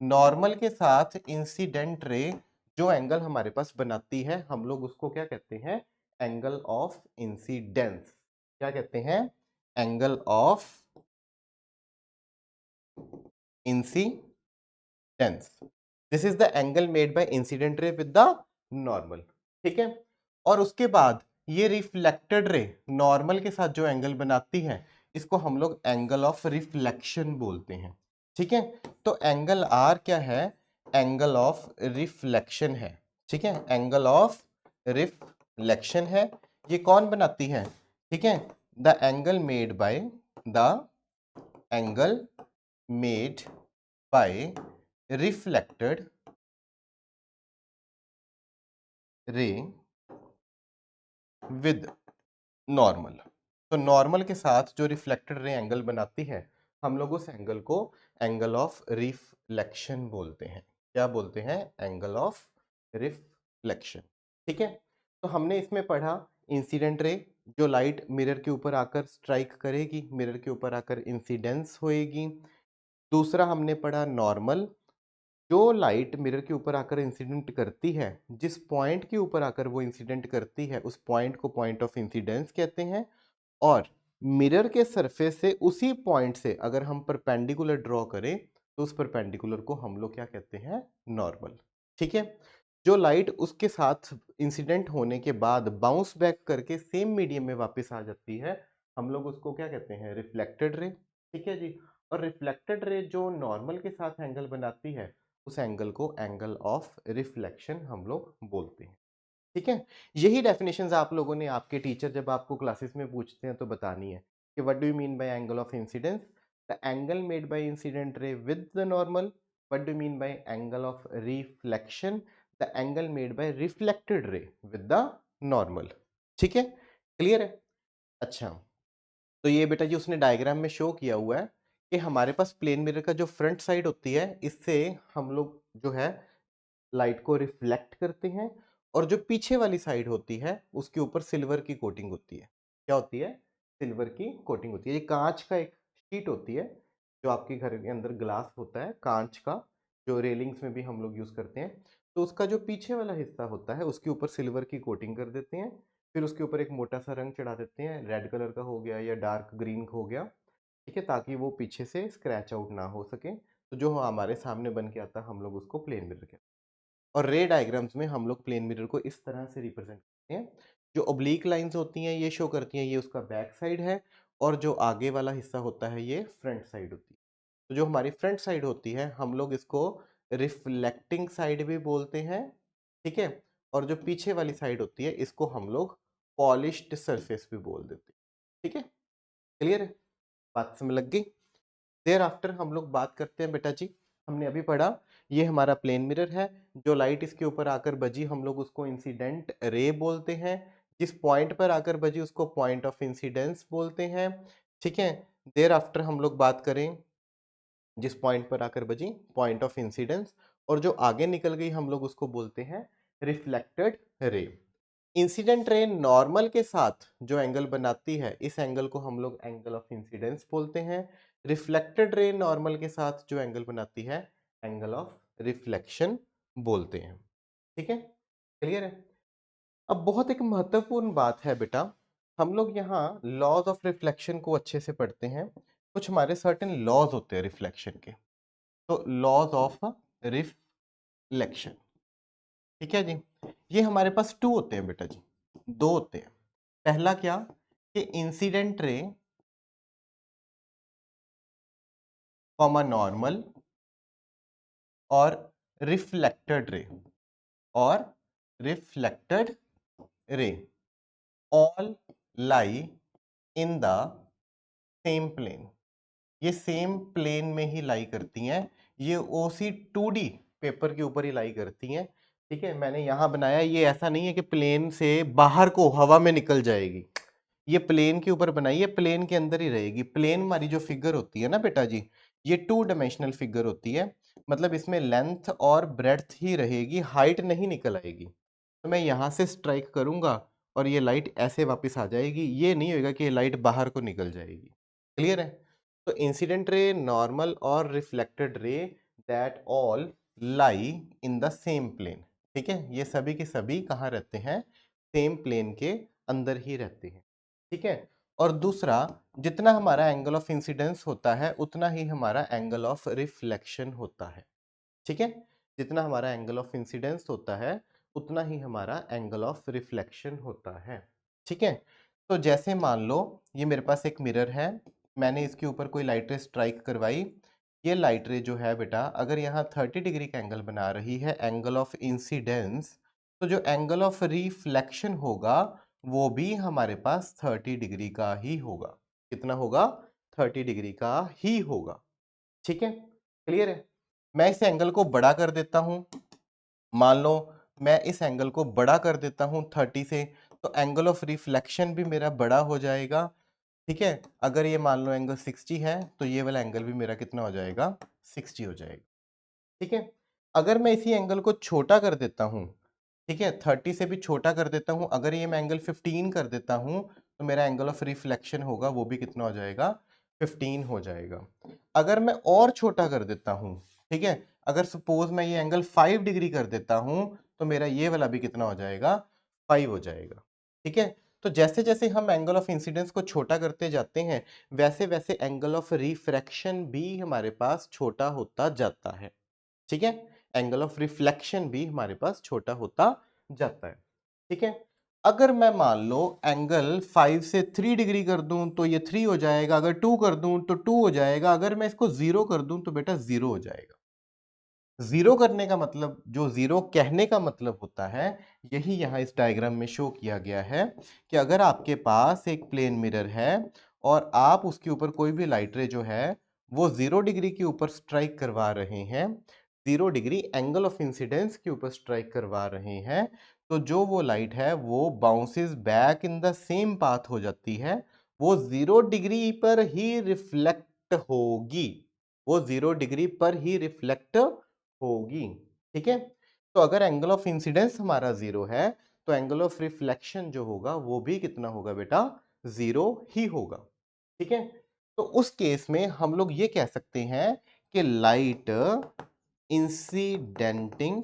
Normal के साथ इंसिडेंट रे जो एंगल हमारे पास बनाती है, हम लोग उसको क्या कहते हैं? Angle of incidence. क्या कहते हैं? Angle of incidence. This is the angle made by incident ray with the normal. ठीक है। और उसके बाद ये रिफ्लेक्टेड रे नॉर्मल के साथ जो एंगल बनाती है, इसको हम लोग एंगल ऑफ रिफ्लेक्शन बोलते हैं। ठीक है। तो एंगल आर क्या है? एंगल ऑफ रिफ्लेक्शन है। ठीक है, एंगल ऑफ रिफ्लेक्शन है। ये कौन बनाती है? ठीक है, the angle made by the angle made by reflected ray with normal. तो नॉर्मल के साथ जो रिफ्लेक्टेड रे एंगल बनाती है, हम लोग उस एंगल को एंगल ऑफ रिफ्लेक्शन बोलते हैं। क्या बोलते हैं? Angle of reflection. ठीक है। तो हमने इसमें पढ़ा इंसिडेंट रे जो लाइट मिरर के ऊपर आकर स्ट्राइक करेगी, मिरर के ऊपर आकर इंसिडेंस होएगी। दूसरा हमने पढ़ा नॉर्मल, जो लाइट मिरर के ऊपर आकर इंसिडेंट करती है, जिस पॉइंट के ऊपर आकर वो इंसिडेंट करती है, उस पॉइंट को पॉइंट ऑफ इंसिडेंस कहते हैं। और मिरर के सरफेस से उसी पॉइंट से अगर हम परपेंडिकुलर ड्रॉ करें, तो उस परपेंडिकुलर को हम लोग क्या कहते हैं? नॉर्मल। ठीक है। जो लाइट उसके साथ इंसिडेंट होने के बाद बाउंस बैक करके सेम मीडियम में वापस आ जाती है, हम लोग उसको क्या कहते हैं? Reflected ray. ठीक है जी। और रिफ्लेक्टेड रे जो नॉर्मल के साथ एंगल बनाती है, उस एंगल को एंगल ऑफ रिफ्लेक्शन हम लोग बोलते हैं। ठीक है। यही डेफिनेशंस आप लोगों ने, आपके टीचर जब आपको क्लासेस में पूछते हैं तो बतानी है कि what do you mean by angle of incidence? The angle made by incident ray with the normal. What do you mean by angle of reflection? The angle made by reflected ray with the normal. ठीक है, clear है? अच्छा, तो ये बेटा जी उसने diagram में show किया हुआ है कि हमारे पास प्लेन मिरर का जो फ्रंट साइड होती है, इससे हम लोग जो है लाइट को रिफ्लेक्ट करते हैं, और जो पीछे वाली साइड होती है उसके ऊपर सिल्वर की कोटिंग होती है। क्या होती है? सिल्वर की कोटिंग होती है। ये कांच का एक शीट होती है, जो आपके घर के अंदर ग्लास होता है कांच का, जो रेलिंग्स में भी हम लोग यूज करते हैं। तो उसका जो पीछे वाला हिस्सा होता है, उसके ऊपर सिल्वर की कोटिंग कर देते हैं। फिर उसके ऊपर एक मोटा सा रंग चढ़ा देते हैं, रेड कलर का हो गया या डार्क ग्रीन हो गया। ठीक है, ताकि वो पीछे से स्क्रैच आउट ना हो सके। तो जो हमारे सामने बन के आता है, हम लोग उसको प्लेन मिरर कहते हैं। और रे डायग्राम्स में हम लोग प्लेन मिरर को इस तरह से रिप्रेजेंट करते हैं। जो ओब्लीक लाइंस होती हैं ये शो करती हैं ये उसका बैक साइड है, और जो आगे वाला हिस्सा होता है ये फ्रंट साइड होती है। तो जो हमारी फ्रंट साइड होती है, हम लोग इसको रिफ्लेक्टिंग साइड भी बोलते हैं। ठीक है। और जो पीछे वाली साइड होती है, इसको हम लोग पॉलिश्ड सरफेस भी बोल देते हैं। ठीक है, क्लियर है? बात समझ लग गई? देयर आफ्टर हम लोग बात करते हैं बेटा जी, हमने अभी पढ़ा ये हमारा प्लेन मिरर है, जो लाइट इसके ऊपर आकर बजी हम लोग उसको इंसिडेंट रे बोलते हैं। जिस पॉइंट पर आकर बजी उसको पॉइंट ऑफ इंसिडेंस बोलते हैं। ठीक है। देयर आफ्टर हम लोग बात करें, जिस पॉइंट पर आकर बजी पॉइंट ऑफ इंसिडेंस, और जो आगे निकल गई हम लोग उसको बोलते हैं रिफ्लेक्टेड रे। इंसिडेंट रे नॉर्मल के साथ जो एंगल बनाती है, इस एंगल को हम लोग एंगल ऑफ इंसिडेंस बोलते हैं। रिफ्लेक्टेड रे नॉर्मल के साथ जो एंगल बनाती है, एंगल ऑफ रिफ्लेक्शन बोलते हैं। ठीक है, क्लियर है? अब बहुत एक महत्वपूर्ण बात है बेटा, हम लोग यहाँ लॉज ऑफ रिफ्लेक्शन को अच्छे से पढ़ते हैं। कुछ हमारे सर्टेन लॉज होते हैं रिफ्लेक्शन के। तो लॉज ऑफ रिफ्लेक्शन, ठीक है जी, ये हमारे पास टू होते हैं बेटा जी, दो होते हैं। पहला क्या कि इंसिडेंट रे कॉमा नॉर्मल, और रिफ्लेक्टेड रे, और reflected ray all lie in the same plane. ये सेम प्लेन में ही लाई करती हैं, ये ओसी 2D पेपर के ऊपर ही लाई करती हैं। ठीक है, मैंने यहाँ बनाया, ये ऐसा नहीं है कि प्लेन से बाहर को हवा में निकल जाएगी, ये प्लेन के ऊपर बनाई है, प्लेन के अंदर ही रहेगी। प्लेन हमारी जो फिगर होती है ना बेटा जी, ये 2 डायमेंशनल फिगर होती है, मतलब इसमें लेंथ और ब्रेड्थ ही रहेगी, हाइट नहीं निकल आएगी। तो मैं यहाँ से स्ट्राइक करूंगा और ये लाइट ऐसे वापस आ जाएगी, ये नहीं होगा कि ये लाइट बाहर को निकल जाएगी। क्लियर है? तो इंसिडेंट रे, नॉर्मल और reflected ray that all lie in the same plane. ठीक है, ये सभी के सभी कहाँ रहते हैं? सेम प्लेन के अंदर ही रहते हैं। ठीक है, और दूसरा, जितना हमारा एंगल ऑफ इंसिडेंस होता है उतना ही हमारा एंगल ऑफ रिफ्लेक्शन होता है। ठीक है, जितना हमारा एंगल ऑफ इंसिडेंस होता है उतना ही हमारा एंगल ऑफ रिफ्लेक्शन होता है। ठीक है, तो जैसे मान लो ये मेरे पास एक मिरर है, मैंने इसके ऊपर कोई लाइट रे स्ट्राइक करवाई, ये लाइट रे जो है बेटा अगर यहाँ 30 डिग्री का एंगल बना रही है एंगल ऑफ इंसिडेंस, तो जो एंगल ऑफ रिफ्लेक्शन होगा वो भी हमारे पास 30 डिग्री का ही होगा। कितना होगा? 30 डिग्री का ही होगा। ठीक है, क्लियर है? मैं इस एंगल को बड़ा कर देता हूं, मान लो मैं इस एंगल को बड़ा कर देता हूं 30 से, तो एंगल ऑफ रिफ्लेक्शन भी मेरा बड़ा हो जाएगा। ठीक है, अगर ये मान लो एंगल 60 है तो ये वाला एंगल भी मेरा कितना हो जाएगा? 60 हो जाएगा। ठीक है, अगर मैं इसी एंगल को छोटा कर देता हूं, ठीक है, 30 से भी छोटा कर देता हूं, अगर ये मैं एंगल 15 कर देता हूं तो मेरा एंगल ऑफ रिफ्लेक्शन होगा वो भी कितना हो जाएगा? 15 हो जाएगा। अगर मैं और छोटा कर देता हूं, ठीक है, अगर सपोज मैं ये एंगल 5 डिग्री कर देता हूं तो मेरा ये वाला भी कितना हो जाएगा? 5 हो जाएगा। ठीक है, तो जैसे जैसे हम एंगल ऑफ इंसिडेंस को छोटा करते जाते हैं वैसे वैसे एंगल ऑफ रिफ्रैक्शन भी हमारे पास छोटा होता जाता है। ठीक है, एंगल ऑफ रिफ्लेक्शन भी हमारे पास छोटा होता जाता है। ठीक है, अगर मैं मान लो एंगल 5 से 3 डिग्री कर दूं तो ये 3 हो जाएगा, अगर 2 कर दूं तो 2 हो जाएगा, अगर मैं इसको 0 कर दूं तो बेटा 0 हो जाएगा। जीरो करने का मतलब, जो जीरो कहने का मतलब होता है, यही यहाँ इस डायग्राम में शो किया गया है कि अगर आपके पास एक प्लेन मिरर है और आप उसके ऊपर कोई भी लाइट रे जो है वो 0 डिग्री के ऊपर स्ट्राइक करवा रहे हैं, 0 डिग्री एंगल ऑफ इंसिडेंस के ऊपर स्ट्राइक करवा रहे हैं, तो जो वो लाइट है वो bounces back in the same path हो जाती है, वो 0 डिग्री पर ही रिफ्लेक्ट होगी, वो 0 डिग्री पर ही रिफ्लेक्ट होगी। ठीक है, तो अगर एंगल ऑफ इंसिडेंस हमारा 0 है तो एंगल ऑफ रिफ्लेक्शन जो होगा वो भी कितना होगा बेटा? 0 ही होगा। ठीक है, तो उस केस में हम लोग ये कह सकते हैं कि light incidenting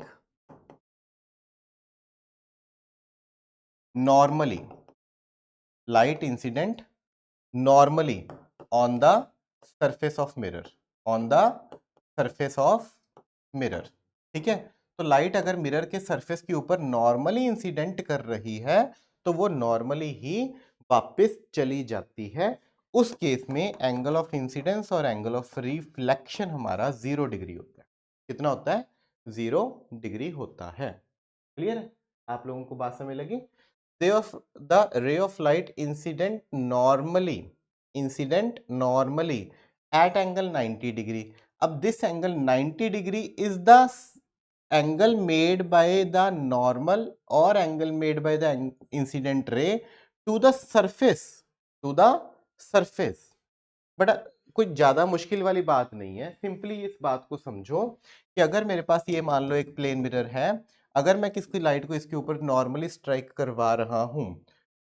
normally, light incident normally on the surface of mirror, on the surface of mirror। ठीक है, तो लाइट अगर मिरर के सरफेस के ऊपर नॉर्मली इंसिडेंट कर रही है तो वो नॉर्मली ही वापस चली जाती है। उस केस में एंगल ऑफ इंसिडेंस और एंगल ऑफ रिफ्लेक्शन हमारा 0 डिग्री होता है। कितना होता है? 0 डिग्री होता है। क्लियर है? आप लोगों को बात समझ लगी? The ray of light incident normally at angle 90 degree. अब this angle 90 degree is the angle made by the normal or angle made by the incident ray to the surface, to the surface। But कोई ज्यादा मुश्किल वाली बात नहीं है, simply इस बात को समझो कि अगर मेरे पास ये मान लो एक प्लेन मिरर है, अगर मैं किसकी लाइट को इसके ऊपर नॉर्मली स्ट्राइक करवा रहा हूं,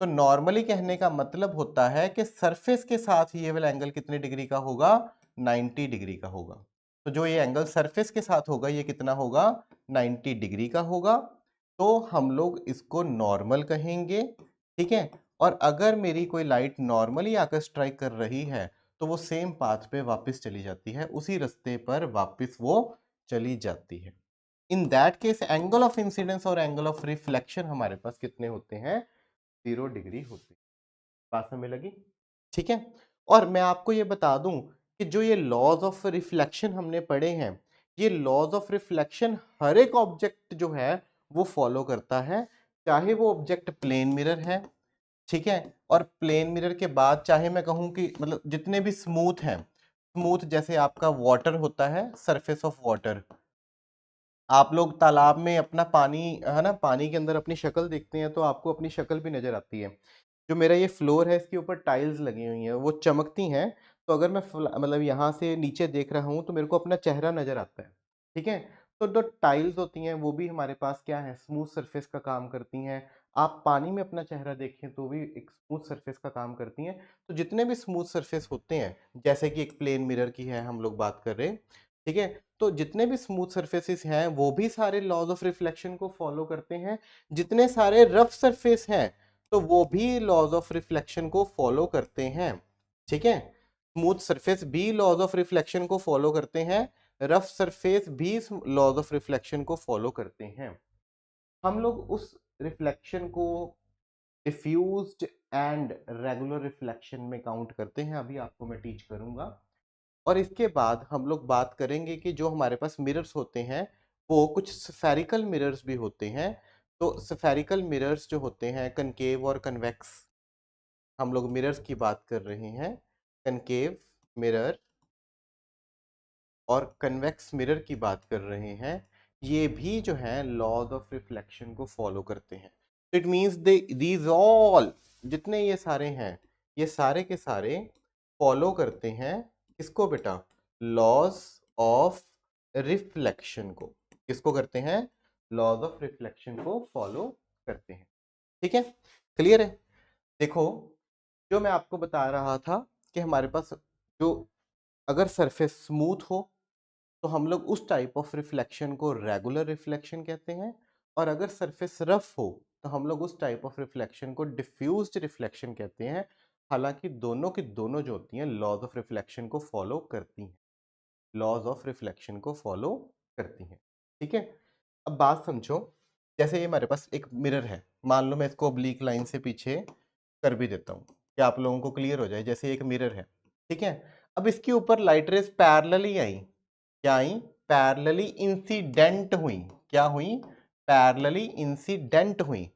तो नॉर्मली कहने का मतलब होता है कि सरफेस के साथ ये वाला एंगल कितने डिग्री का होगा? 90 डिग्री का होगा। तो जो ये एंगल सरफेस के साथ होगा ये कितना होगा? 90 डिग्री का होगा। तो हम लोग इसको नॉर्मल कहेंगे। ठीक है, और अगर मेरी कोई लाइट नॉर्मली आकर स्ट्राइक कर रही है तो वो सेम पाथ पे वापस चली जाती है, उसी रास्ते पर वापस वो चली जाती है। In that case angle of incidence और एंगल ऑफ रिफ्लेक्शन हमारे पास कितने होते हैं? 0 डिग्री होते हैं। बात समझ लगी? ठीक है, और मैं आपको ये बता दूं कि जो ये लॉज ऑफ रिफ्लेक्शन हमने पढ़े हैं, ये लॉज ऑफ रिफ्लेक्शन हर एक ऑब्जेक्ट जो है वो फॉलो करता है, चाहे वो ऑब्जेक्ट प्लेन मिरर है, ठीक है, और प्लेन मिरर के बाद चाहे मैं कहूं कि मतलब जितने भी स्मूथ हैं, स्मूथ जैसे आपका वाटर होता है, सरफेस ऑफ वाटर, आप लोग तालाब में अपना पानी, है ना, पानी के अंदर अपनी शक्ल देखते हैं तो आपको अपनी शक्ल भी नजर आती है। जो मेरा ये फ्लोर है इसके ऊपर टाइल्स लगी हुई हैं, वो चमकती हैं। तो अगर मैं मतलब यहाँ से नीचे देख रहा हूँ तो मेरे को अपना चेहरा नजर आता है। ठीक है। तो जो टाइल्स होती हैं वो भी हमारे पास क्या है, स्मूथ सरफेस का काम करती हैं। आप पानी में अपना चेहरा देखें तो भी एक स्मूथ सरफेस का काम करती हैं। तो जितने भी स्मूथ सरफेस होते हैं, जैसे कि एक प्लेन मिरर की है हम लोग बात कर रहे हैं, ठीक है, तो जितने भी स्मूथ सरफेसेस हैं वो भी सारे लॉज ऑफ रिफ्लेक्शन को फॉलो करते हैं। जितने सारे रफ सरफेस हैं तो वो भी लॉज ऑफ रिफ्लेक्शन को फॉलो करते हैं। ठीक है। स्मूथ सरफेस भी लॉज ऑफ रिफ्लेक्शन को फॉलो करते हैं, रफ सरफेस भी लॉज ऑफ रिफ्लेक्शन को फॉलो करते हैं। हम लोग उस रिफ्लेक्शन को डिफ्यूज्ड एंड रेगुलर रिफ्लेक्शन में काउंट करते हैं, अभी आपको मैं टीच करूंगा। और इसके बाद हम लोग बात करेंगे कि जो हमारे पास मिरर्स होते हैं वो कुछ स्फेरिकल मिरर्स भी होते हैं। तो स्फेरिकल मिरर्स जो होते हैं, कनकेव और कन्वेक्स, हम लोग मिरर्स की बात कर रहे हैं। कनकेव मिरर और कन्वेक्स मिरर की बात कर रहे हैं। ये भी जो है लॉज ऑफ रिफ्लेक्शन को फॉलो करते हैं। It means they these all, जितने ये सारे हैं, ये सारे के सारे फॉलो करते हैं किसको बेटा, लॉज ऑफ रिफ्लेक्शन को। किसको करते हैं, लॉज ऑफ रिफ्लेक्शन को फॉलो करते हैं। ठीक है, क्लियर है। देखो, जो मैं आपको बता रहा था कि हमारे पास जो, अगर सरफेस स्मूथ हो तो हम लोग उस टाइप ऑफ रिफ्लेक्शन को रेगुलर रिफ्लेक्शन कहते हैं, और अगर सरफेस रफ हो तो हम लोग उस टाइप ऑफ रिफ्लेक्शन को डिफ्यूज्ड रिफ्लेक्शन कहते हैं। हालांकि दोनों की दोनों जो होती हैं लॉज ऑफ रिफ्लेक्शन को फॉलो करती हैं, लॉज ऑफ रिफ्लेक्शन को फॉलो करती हैं। ठीक है। अब बात समझो, जैसे ये हमारे पास एक मिरर है, मान लो मैं इसको ओब्लीक लाइन से पीछे कर भी देता हूँ कि आप लोगों को क्लियर हो जाए। जैसे एक मिरर है, ठीक है, अब इसके ऊपर लाइट रेज पैरेलली आई। क्या आई, पैरेलली इंसिडेंट हुई। क्या हुई, पैरेलली इंसिडेंट हुई,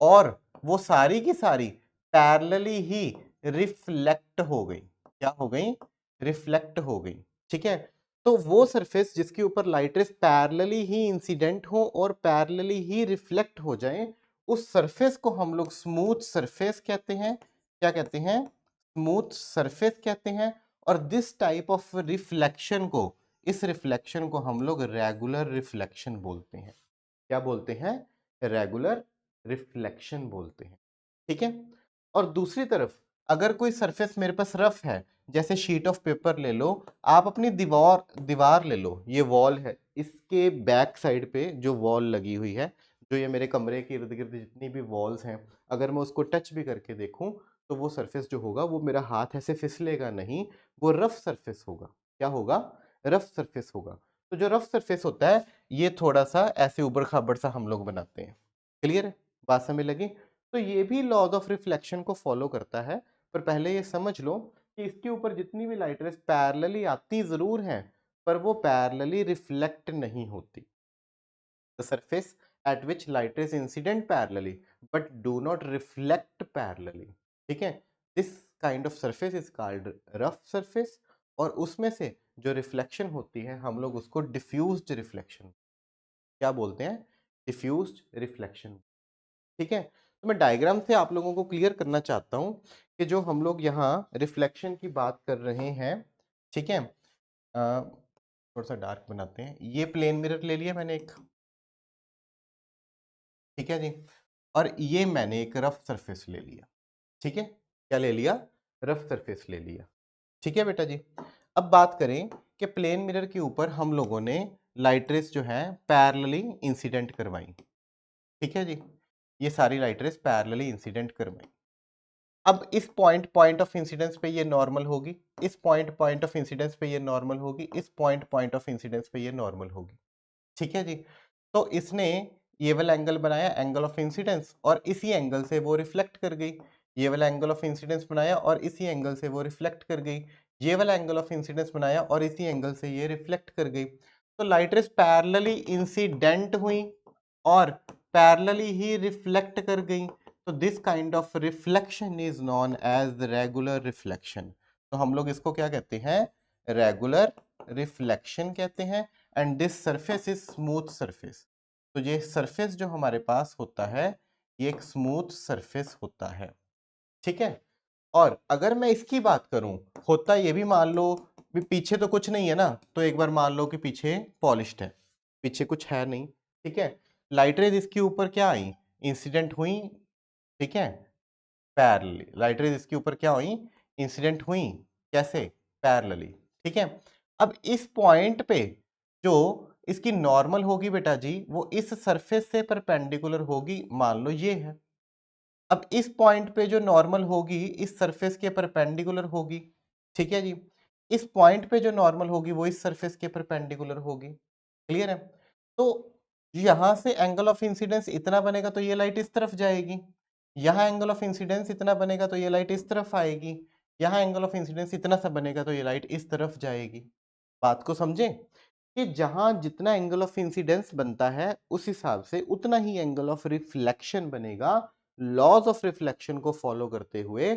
और वो सारी की सारी पैरेलली ही रिफ्लेक्ट हो गई। क्या हो गई, रिफ्लेक्ट हो गई। ठीक है। तो वो सरफेस जिसके ऊपर लाइट रेज पैरेलली ही इंसिडेंट हो और पैरेलली ही रिफ्लेक्ट हो जाए, उस सरफेस को हम लोग स्मूथ सरफेस कहते हैं। क्या कहते हैं, स्मूथ सरफेस कहते हैं। और दिस टाइप ऑफ रिफ्लेक्शन को, इस रिफ्लेक्शन को हम लोग रेगुलर रिफ्लेक्शन बोलते हैं। क्या बोलते हैं, रेगुलर रिफ्लेक्शन बोलते हैं। ठीक है। और दूसरी तरफ अगर कोई सरफेस मेरे पास रफ है, जैसे शीट ऑफ पेपर ले लो, आप अपनी दीवार दीवार ले लो, ये वॉल है, इसके बैक साइड पे जो वॉल लगी हुई है, जो ये मेरे कमरे के इर्द गिर्द जितनी भी वॉल्स हैं, अगर मैं उसको टच भी करके देखूं तो वो सरफेस जो होगा वो मेरा हाथ ऐसे फिसलेगा नहीं, वो रफ सरफेस होगा। क्या होगा, रफ सरफेस होगा। तो जो रफ सरफेस होता है ये थोड़ा सा ऐसे उबड़ खाबड़ सा हम लोग बनाते हैं। क्लियर है, बात समझ लगी। तो ये भी लॉज ऑफ रिफ्लेक्शन को फॉलो करता है। पर पहले ये समझ लो कि इसके ऊपर जितनी भी लाइट रेज पैरेलली आती जरूर हैं, पर वो पैरेलली रिफ्लेक्ट नहीं होती। The surface at which light is incident parallelly but do not reflect parallelly। ठीक है, this kind of surface is called rough surface। और उसमें से जो रिफ्लेक्शन होती है हम लोग उसको डिफ्यूज्ड रिफ्लेक्शन, क्या बोलते हैं, डिफ्यूज्ड रिफ्लेक्शन। ठीक है। तो मैं डायग्राम से आप लोगों को क्लियर करना चाहता हूं कि जो हम लोग यहाँ रिफ्लेक्शन की बात कर रहे हैं, ठीक है, थोड़ा सा डार्क बनाते हैं। ये प्लेन मिरर ले लिया मैंने एक, ठीक है जी, और ये मैंने एक रफ सरफेस ले लिया। ठीक है, क्या ले लिया, रफ सरफेस ले लिया। ठीक है बेटा जी। अब बात करें कि प्लेन मिरर के ऊपर हम लोगों ने लाइट रेस जो है पैरेलली इंसिडेंट करवाई। ठीक है जी, ये सारी लाइट रेस पैरेलली इंसिडेंट करवाई। अब इस पॉइंट पॉइंट ऑफ इंसिडेंस पे ये नॉर्मल होगी, इस पॉइंट पॉइंट ऑफ इंसिडेंस पे ये नॉर्मल होगी, इस पॉइंट पॉइंट ऑफ इंसिडेंस पे ये नॉर्मल होगी। ठीक है जी। तो इसने ये वाला एंगल बनाया, एंगल ऑफ इंसिडेंस, और इसी एंगल से वो रिफ्लेक्ट कर गई। ये वाला एंगल ऑफ इंसिडेंस बनाया और इसी एंगल से वो रिफ्लेक्ट कर गई। ये वाला एंगल ऑफ इंसिडेंस बनाया और इसी एंगल से ये रिफ्लेक्ट कर गई। तो लाइट रेस पैरेलली इंसिडेंट हुई और पैरेलली ही रिफ्लेक्ट कर गई। तो this kind of reflection is known as regular reflection. तो हम लोग इसको क्या कहते हैं, रेगुलर रिफ्लेक्शन कहते हैं। And this surface is smooth surface. तो ये सरफेस जो हमारे पास होता है ये एक स्मूथ सरफेस होता है, ठीक है। और अगर मैं इसकी बात करूं, होता ये भी मान लो भी पीछे तो कुछ नहीं है ना, तो एक बार मान लो कि पीछे पॉलिश्ड है, पीछे कुछ है नहीं, ठीक है। लाइट रेज इसके ऊपर क्या आई, इंसिडेंट हुई, ठीक है, पैरेलली। लाइट रेज इसके ऊपर क्या हुई, इंसिडेंट हुई, कैसे, पैरेलली, ठीक है। अब इस पॉइंट पे जो इसकी नॉर्मल होगी बेटा जी, वो इस सरफेस से परपेंडिकुलर होगी, मान लो ये है। अब इस पॉइंट पे जो नॉर्मल होगी इस सरफेस के परपेंडिकुलर होगी, ठीक है जी। इस पॉइंट पे जो नॉर्मल होगी वो इस सरफेस के परपेंडिकुलर होगी, क्लियर है। तो यहां से एंगल ऑफ इंसिडेंस इतना बनेगा तो ये लाइट इस तरफ जाएगी, यहाँ एंगल ऑफ इंसिडेंस इतना बनेगा तो ये लाइट इस तरफ आएगी, यहाँ एंगल ऑफ इंसिडेंस इतना सा बनेगा तो ये लाइट इस तरफ जाएगी। बात को समझे कि जहां जितना एंगल ऑफ इंसिडेंस बनता है उस हिसाब से उतना ही एंगल ऑफ रिफ्लेक्शन बनेगा, लॉज ऑफ रिफ्लेक्शन को फॉलो करते हुए।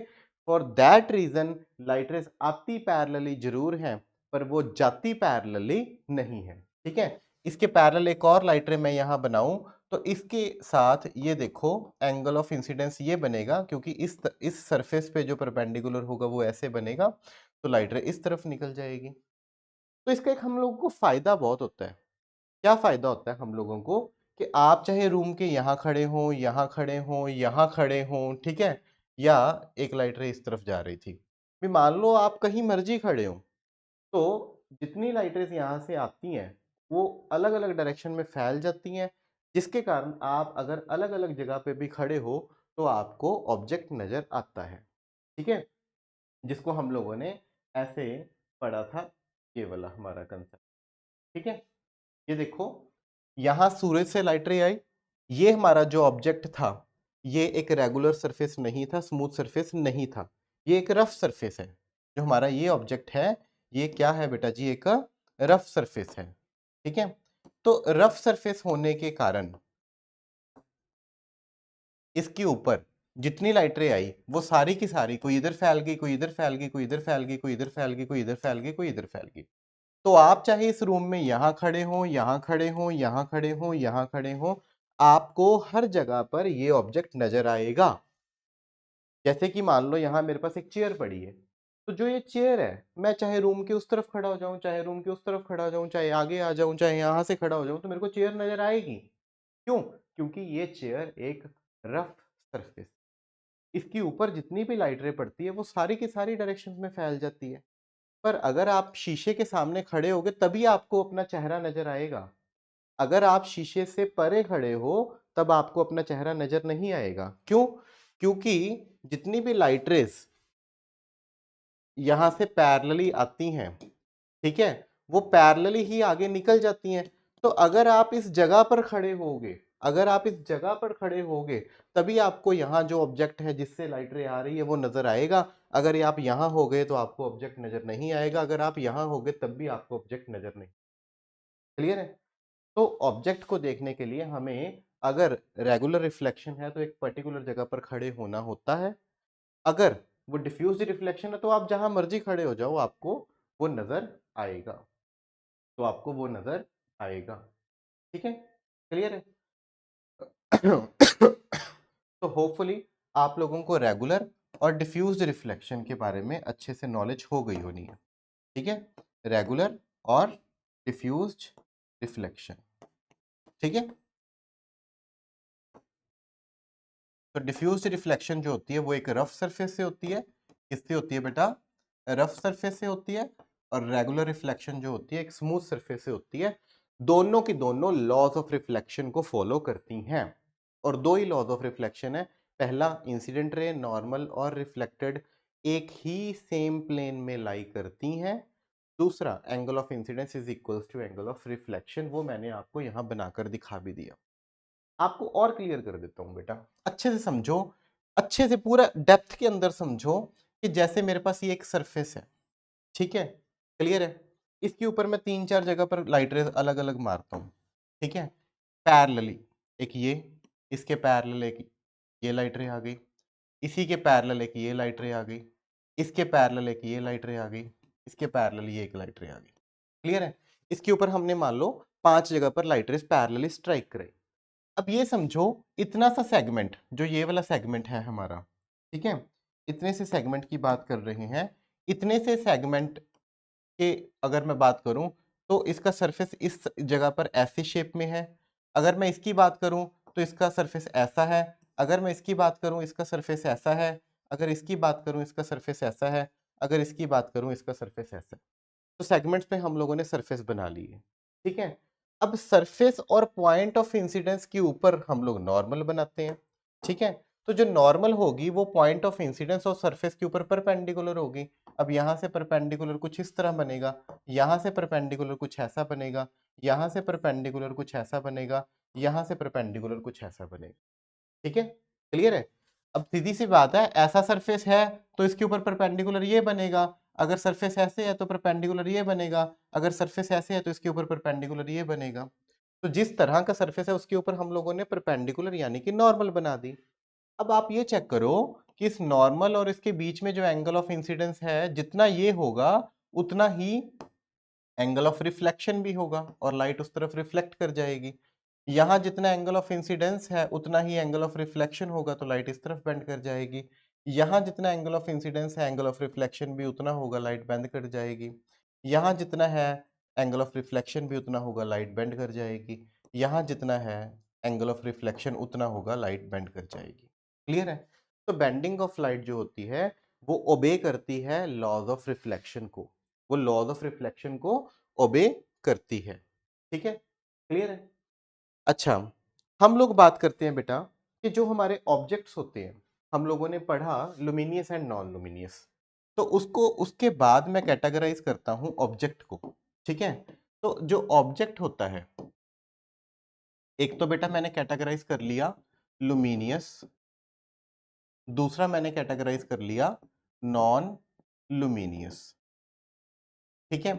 For that reason light rays आती पैरेलली जरूर है पर वो जाती पैरेलली नहीं है, ठीक है। इसके पैरेलल एक और लाइट रे मैं यहां बनाऊं तो इसके साथ ये देखो एंगल ऑफ इंसिडेंस ये बनेगा, क्योंकि इस सरफेस पे जो परपेंडिकुलर होगा वो ऐसे बनेगा, तो लाइट रे इस तरफ निकल जाएगी। तो इसका एक हम लोगों को फायदा बहुत होता है। क्या फायदा होता है हम लोगों को कि आप चाहे रूम के यहाँ खड़े हो, यहाँ खड़े हो, यहाँ खड़े हो, ठीक है, या एक लाइट रे इस तरफ जा रही थी, भी मान लो आप कहीं मर्जी खड़े हो, तो जितनी लाइट रेज यहाँ से आती हैं वो अलग अलग डायरेक्शन में फैल जाती हैं, जिसके कारण आप अगर अलग अलग जगह पे भी खड़े हो तो आपको ऑब्जेक्ट नजर आता है, ठीक है, जिसको हम लोगों ने ऐसे पढ़ा था, ये वाला हमारा कंसेप्ट, ठीक है। ये देखो यहां सूरज से लाइट रे आई, ये हमारा जो ऑब्जेक्ट था ये एक रेगुलर सरफेस नहीं था, स्मूथ सरफेस नहीं था, ये एक रफ सरफेस है। जो हमारा ये ऑब्जेक्ट है ये क्या है बेटा जी, एक रफ सरफेस है, ठीक है। तो रफ सरफेस होने के कारण इसके ऊपर जितनी लाइट रे आई वो सारी की सारी कोई इधर फैल गई, कोई इधर फैल गई, कोई इधर फैल गई, कोई इधर फैल गई, कोई इधर फैल गई, कोई इधर फैल गई। तो आप चाहे इस रूम में यहां खड़े हो, यहां खड़े हो, यहां खड़े हो, यहां खड़े हो, आपको हर जगह पर ये ऑब्जेक्ट नजर आएगा। जैसे कि मान लो यहां मेरे पास एक चेयर पड़ी है, तो जो ये चेयर है मैं चाहे रूम के उस तरफ खड़ा हो जाऊं, चाहे रूम के उस तरफ खड़ा हो जाऊं, चाहे आगे आ जाऊं, चाहे यहां से खड़ा हो जाऊं, तो मेरे को चेयर नजर आएगी। क्यों? क्योंकि ये चेयर एक रफ सरफेस, इसके ऊपर जितनी भी लाइट रे पड़ती है वो सारी की सारी डायरेक्शन में फैल जाती है। पर अगर आप शीशे के सामने खड़े होगे तभी आपको अपना चेहरा नजर आएगा। अगर आप शीशे से परे खड़े हो तब आपको अपना चेहरा नजर नहीं आएगा। क्यों? क्योंकि जितनी भी लाइट रेज यहां से पैरेलली आती हैं, ठीक है, वो पैरेलली ही आगे निकल जाती हैं। तो अगर आप इस जगह पर खड़े होगे, अगर आप इस जगह पर खड़े होगे तभी आपको यहाँ जो ऑब्जेक्ट है जिससे लाइट रे आ रही है वो नजर आएगा। अगर आप यहाँ हो गए तो आपको ऑब्जेक्ट नजर नहीं आएगा, अगर आप यहाँ हो गए तब भी आपको ऑब्जेक्ट नजर नहीं। क्लियर है? तो ऑब्जेक्ट को देखने के लिए हमें अगर रेगुलर रिफ्लेक्शन है तो एक पर्टिकुलर जगह पर खड़े होना होता है, अगर वो डिफ्यूज रिफ्लेक्शन है तो आप जहां मर्जी खड़े हो जाओ आपको वो नजर आएगा, तो आपको वो नजर आएगा, ठीक है, क्लियर है। तो होपफुली आप लोगों को रेगुलर और डिफ्यूज रिफ्लेक्शन के बारे में अच्छे से नॉलेज हो गई होनी है, ठीक है, रेगुलर और डिफ्यूज्ड रिफ्लेक्शन, ठीक है। तो डिफ्यूज्ड रिफ्लेक्शन जो होती है वो एक रफ सरफेस से होती है, किससे होती है बेटा, रफ सरफेस से होती है। और रेगुलर रिफ्लेक्शन जो होती है एक स्मूथ सरफेस से होती है। दोनों की दोनों लॉज ऑफ रिफ्लेक्शन को फॉलो करती हैं, और दो ही लॉज ऑफ रिफ्लेक्शन है। पहला इंसिडेंट रे नॉर्मल और रिफ्लेक्टेड एक ही सेम प्लेन में लाई करती हैं। दूसरा angle of incidence is equals to angle of reflection, वो मैंने आपको यहां बनाकर दिखा भी दिया। आपको और क्लियर कर देता हूं बेटा, अच्छे से समझो, अच्छे से पूरा डेप्थ के अंदर समझो कि जैसे मेरे पास ये एक सरफेस है, ठीक है, क्लियर है, इसके ऊपर मैं 3-4 जगह पर लाइट रेज अलग अलग मारता हूं, ठीक है, पैरेलली। एक ये, इसके पैरेलल एक ये लाइट रे आ गई, इसी के पैरेलल एक ये लाइट रे आ गई, इसके पैरेलल एक ये लाइट रे आ गई, इसके पैरेलल ये एक लाइट रे आ गई, क्लियर है। इसके ऊपर हमने मान लो 5 जगह पर लाइट रेस पैरेलली स्ट्राइक कराई। अब ये समझो इतना सा सेगमेंट, जो ये वाला सेगमेंट है हमारा, ठीक है? इतने से सेगमेंट की बात कर रहे हैं। इतने से सेगमेंट के अगर मैं बात करूं तो इसका सरफेस इस जगह पर ऐसी शेप में है। अगर मैं इसकी बात करूं तो इसका सरफेस ऐसा है। अगर मैं इसकी बात करूं इसका सरफेस ऐसा है। अगर इसकी बात करूं इसका सरफेस ऐसा है। अगर इसकी बात करूं इसका सरफेस ऐसा है। तो सेगमेंट्स पे हम लोगों ने सरफेस बना ली है, ठीक है? अब सरफेस और पॉइंट ऑफ इंसिडेंस के ऊपर हम लोग नॉर्मल बनाते हैं, ठीक है? तो जो नॉर्मल होगी वो पॉइंट ऑफ इंसिडेंस और सरफेस के ऊपर परपेंडिकुलर होगी। अब यहाँ से परपेंडिकुलर कुछ इस तरह बनेगा, यहाँ से परपेंडिकुलर कुछ ऐसा बनेगा, यहाँ से परपेंडिकुलर कुछ ऐसा बनेगा, यहाँ से परपेंडिकुलर कुछ ऐसा बनेगा, ठीक है? क्लियर है? अब सीधी सी बात है, ऐसा सरफेस है तो इसके ऊपर परपेंडिकुलर ये बनेगा। अगर सरफेस ऐसे है तो परपेंडिकुलर ये बनेगा। अगर सरफेस ऐसे है तो इसके ऊपर परपेंडिकुलर ये बनेगा। तो जिस तरह का सरफेस है उसके ऊपर हम लोगों ने परपेंडिकुलर यानी कि नॉर्मल बना दी। अब आप ये चेक करो कि इस नॉर्मल और इसके बीच में जो एंगल ऑफ इंसिडेंस है, जितना ये होगा उतना ही एंगल ऑफ रिफ्लेक्शन भी होगा और लाइट उस तरफ रिफ्लेक्ट कर जाएगी। यहाँ जितना एंगल ऑफ इंसिडेंस है उतना ही एंगल ऑफ रिफ्लेक्शन होगा तो लाइट इस तरफ बेंड कर जाएगी। यहाँ जितना एंगल ऑफ इंसिडेंस है एंगल ऑफ रिफ्लेक्शन भी उतना होगा, लाइट बेंड कर जाएगी। यहाँ जितना है एंगल ऑफ रिफ्लेक्शन भी उतना होगा, लाइट बेंड कर जाएगी। यहाँ जितना है एंगल ऑफ रिफ्लेक्शन उतना होगा, लाइट बेंड कर जाएगी। क्लियर है? तो बेंडिंग ऑफ लाइट जो होती है वो ओबे करती है लॉज ऑफ रिफ्लेक्शन को। वो लॉज ऑफ रिफ्लेक्शन को ओबे करती है, ठीक है? क्लियर है? अच्छा, हम लोग बात करते हैं बेटा कि जो हमारे ऑब्जेक्ट्स होते हैं, हम लोगों ने पढ़ा लुमिनियस एंड नॉन लुमिनियस। तो उसको उसके बाद मैं कैटेगराइज करता हूं ऑब्जेक्ट को, ठीक है? तो जो ऑब्जेक्ट होता है, एक तो बेटा मैंने कैटेगराइज कर लिया लुमिनियस, दूसरा मैंने कैटेगराइज कर लिया नॉन लुमिनियस, ठीक है?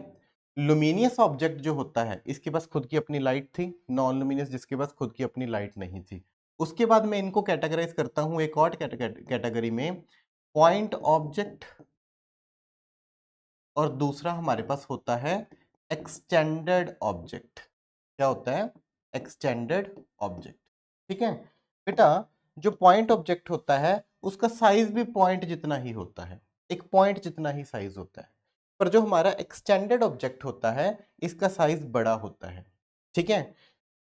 लुमिनियस ऑब्जेक्ट जो होता है इसके पास खुद की अपनी लाइट थी, नॉन लुमिनियस जिसके पास खुद की अपनी लाइट नहीं थी। उसके बाद मैं इनको कैटेगराइज करता हूं एक और कैटेगरी में, पॉइंट ऑब्जेक्ट, और दूसरा हमारे पास होता है एक्सटेंडेड ऑब्जेक्ट। क्या होता है? एक्सटेंडेड ऑब्जेक्ट, ठीक है? बेटा जो पॉइंट ऑब्जेक्ट होता है उसका साइज भी पॉइंट जितना ही होता है, एक पॉइंट जितना ही साइज होता है। पर जो हमारा एक्सटेंडेड ऑब्जेक्ट होता है इसका साइज बड़ा होता है, ठीक है?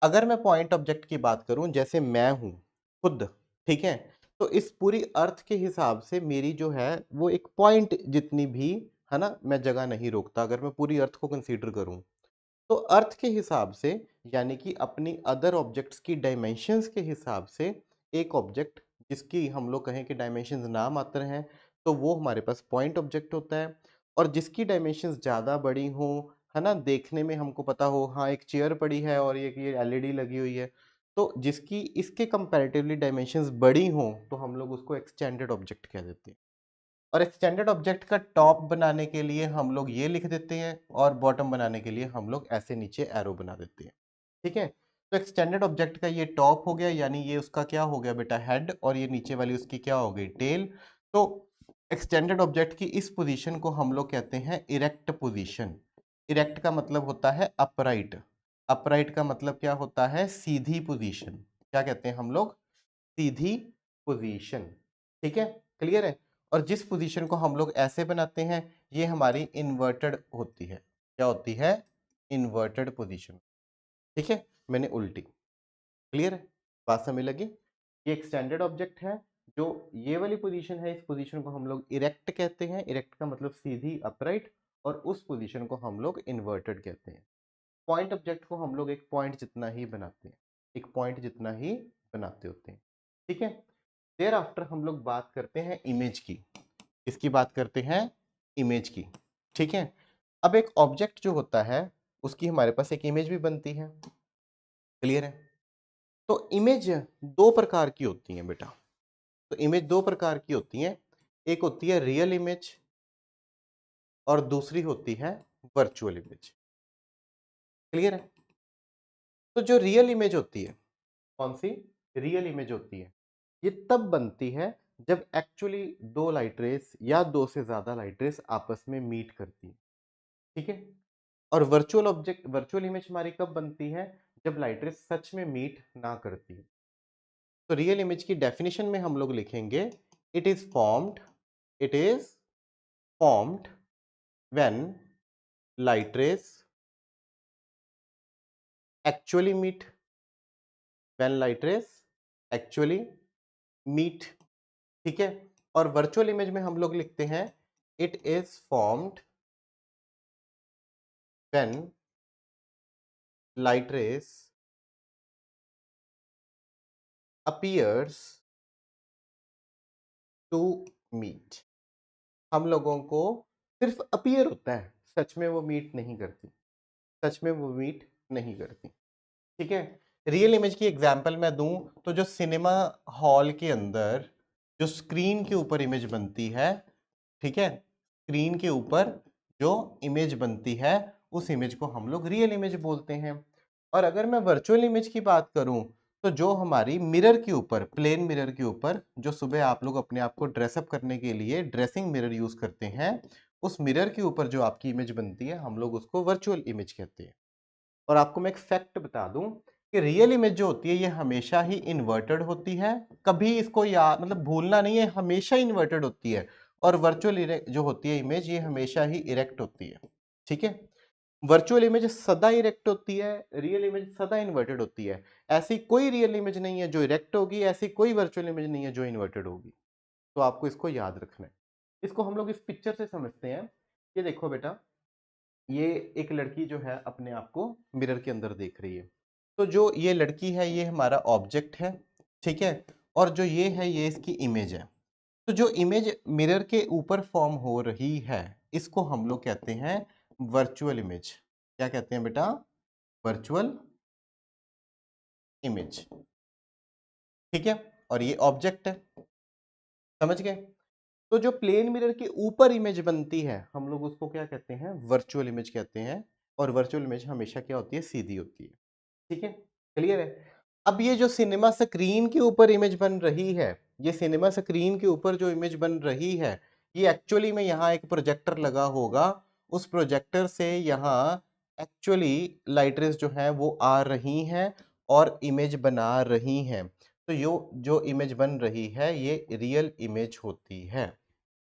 अगर मैं पॉइंट ऑब्जेक्ट की बात करूं, जैसे मैं हूं खुद, ठीक है? तो इस पूरी अर्थ के हिसाब से मेरी जो है वो एक पॉइंट जितनी भी, है ना, मैं जगह नहीं रोकता अगर मैं पूरी अर्थ को कंसीडर करूं। तो अर्थ के हिसाब से यानी कि अपनी अदर ऑब्जेक्ट्स की डायमेंशंस के हिसाब से एक ऑब्जेक्ट जिसकी हम लोग कहें कि डायमेंशंस ना मात्र हैं तो वो हमारे पास पॉइंट ऑब्जेक्ट होता है। और जिसकी डायमेंशंस ज़्यादा बड़ी हों, है ना, देखने में हमको पता हो हाँ एक चेयर पड़ी है और ये एलईडी लगी हुई है, तो जिसकी इसके कंपैरेटिवली डायमेंशंस बड़ी हों तो हम लोग उसको एक्सटेंडेड ऑब्जेक्ट कह देते हैं। और एक्सटेंडेड ऑब्जेक्ट का टॉप बनाने के लिए हम लोग ये लिख देते हैं और बॉटम बनाने के लिए हम लोग ऐसे नीचे एरो बना देते हैं, ठीक है? तो एक्सटेंडेड ऑब्जेक्ट का ये टॉप हो गया, यानी ये उसका क्या हो गया बेटा, हेड, और ये नीचे वाली उसकी क्या हो गई, टेल। तो एक्सटेंडेड ऑब्जेक्ट की इस पोजीशन को हम लोग कहते हैं इरेक्ट पोजीशन। इरेक्ट का मतलब होता है अपराइट, अपराइट का मतलब क्या होता है, सीधी पोजीशन। क्या कहते हैं हम लोग? सीधी पोजीशन, ठीक है? क्लियर है? और जिस पोजीशन को हम लोग ऐसे बनाते हैं ये हमारी इन्वर्टेड होती है। क्या होती है? इन्वर्टेड पोजीशन, ठीक है? मैंने उल्टी। क्लियर है? बात समझ लगी? ये एक्सटेंडेड ऑब्जेक्ट है, जो ये वाली पोजीशन है इस पोजीशन को हम लोग इरेक्ट कहते हैं। इरेक्ट का मतलब सीधी, अपराइट, और उस पोजीशन को हम लोग इन्वर्टेड कहते हैं। पॉइंट ऑब्जेक्ट को हम लोग एक पॉइंट जितना ही बनाते हैं, एक पॉइंट जितना ही बनाते होते हैं, ठीक है? देयर आफ्टर हम लोग बात करते हैं इमेज की। इसकी बात करते हैं इमेज की, ठीक है? अब एक ऑब्जेक्ट जो होता है उसकी हमारे पास एक इमेज भी बनती है। क्लियर है? तो इमेज दो प्रकार की होती हैं बेटा। तो इमेज दो प्रकार की होती हैं, एक होती है रियल इमेज और दूसरी होती है वर्चुअल इमेज। क्लियर है? तो जो रियल इमेज होती है, कौन सी रियल इमेज होती है, ये तब बनती है जब एक्चुअली दो लाइट रेस या दो से ज्यादा लाइट रेस आपस में मीट करती है, ठीक है? और वर्चुअल इमेज हमारी कब बनती है, जब लाइट रेज सच में मीट ना करती। तो रियल इमेज की डेफिनेशन में हम लोग लिखेंगे, it is formed it is formed when light rays actually meet, when light rays actually meet, ठीक है। और वर्चुअल इमेज में हम लोग लिखते हैं, it is formed when light rays appears to meet. हम लोगों को सिर्फ अपीयर होता है, सच में वो मीट नहीं करती, सच में वो मीट नहीं करती, ठीक है। रियल इमेज की एग्जांपल मैं दूं तो जो सिनेमा हॉल के अंदर जो स्क्रीन के ऊपर इमेज बनती है, ठीक है, स्क्रीन के ऊपर जो इमेज बनती है उस इमेज को हम लोग रियल इमेज बोलते हैं। और अगर मैं वर्चुअल इमेज की बात करूं तो जो हमारी मिरर के ऊपर, प्लेन मिरर के ऊपर, जो सुबह आप लोग अपने आप को ड्रेसअप करने के लिए ड्रेसिंग मिरर यूज करते हैं, उस मिरर के ऊपर जो आपकी इमेज बनती है हम लोग उसको वर्चुअल इमेज कहते हैं। और आपको मैं एक फैक्ट बता दूं कि रियल इमेज जो होती है ये हमेशा ही इन्वर्टेड होती है, कभी इसको याद मतलब भूलना नहीं है, हमेशा इन्वर्टेड होती है। और वर्चुअल जो होती है इमेज ये हमेशा ही इरेक्ट होती है, ठीक है। वर्चुअल इमेज सदा इरेक्ट होती है, रियल इमेज सदा इन्वर्टेड होती है। ऐसी कोई रियल इमेज नहीं है जो इरेक्ट होगी, ऐसी कोई वर्चुअल इमेज नहीं है जो इन्वर्टेड होगी। तो आपको इसको याद रखना है। इसको हम लोग इस पिक्चर से समझते हैं। ये देखो बेटा, ये एक लड़की जो है अपने आप को मिरर के अंदर देख रही है। तो जो ये लड़की है ये हमारा ऑब्जेक्ट है, ठीक है। और जो ये है ये इसकी इमेज है। तो जो इमेज मिरर के ऊपर फॉर्म हो रही है इसको हम लोग कहते हैं वर्चुअल इमेज। क्या कहते हैं बेटा? वर्चुअल इमेज, ठीक है। और ये ऑब्जेक्ट है, समझ गए। तो जो प्लेन मिरर के ऊपर इमेज बनती है हम लोग उसको क्या कहते हैं? वर्चुअल इमेज कहते हैं। और वर्चुअल इमेज हमेशा क्या होती है? सीधी होती है, ठीक है, क्लियर है। अब ये जो सिनेमा स्क्रीन के ऊपर इमेज बन रही है, ये सिनेमा स्क्रीन के ऊपर जो इमेज बन रही है, ये एक्चुअली में यहाँ एक प्रोजेक्टर लगा होगा, उस प्रोजेक्टर से यहाँ एक्चुअली लाइट रेज जो है वो आ रही हैं और इमेज बना रही हैं। तो यो जो इमेज बन रही है ये रियल इमेज होती है।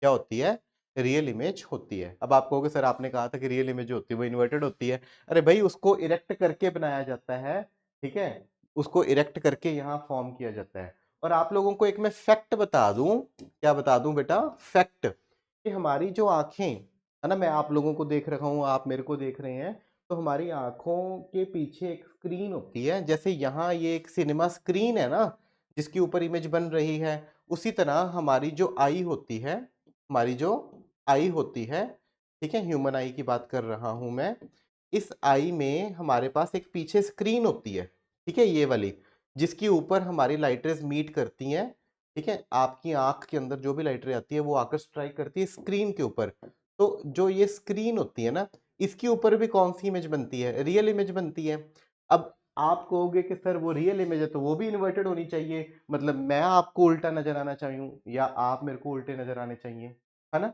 क्या होती है? रियल इमेज होती है। अब आप कहोगे सर आपने कहा था कि रियल इमेज होती है वो इन्वर्टेड होती है। अरे भाई उसको इरेक्ट करके बनाया जाता है, ठीक है, उसको इरेक्ट करके यहाँ फॉर्म किया जाता है। और आप लोगों को एक मैं फैक्ट बता दूं। क्या बता दूं बेटा? फैक्ट, कि हमारी जो आंखें है ना, मैं आप लोगों को देख रखा हूँ, आप मेरे को देख रहे हैं, तो हमारी आंखों के पीछे एक स्क्रीन होती है। जैसे यहाँ ये एक सिनेमा स्क्रीन है ना जिसके ऊपर इमेज बन रही है, उसी तरह हमारी जो आई होती है, हमारी जो आई होती है, ठीक है, ह्यूमन आई की बात कर रहा हूं मैं, इस आई में हमारे पास एक पीछे स्क्रीन होती है, ठीक है, ये वाली, जिसके ऊपर हमारी लाइट रेज मीट करती हैं, ठीक है। आपकी आंख के अंदर जो भी लाइट रे आती है वो आकर स्ट्राइक करती है स्क्रीन के ऊपर। तो जो ये स्क्रीन होती है ना, इसके ऊपर भी कौन सी इमेज बनती है? रियल इमेज बनती है। अब आप कहोगे कि सर वो रियल इमेज है तो वो भी इन्वर्टेड होनी चाहिए, मतलब मैं आपको उल्टा नजर आना चाहिए या आप मेरे को उल्टे नजर आने चाहिए, है ना।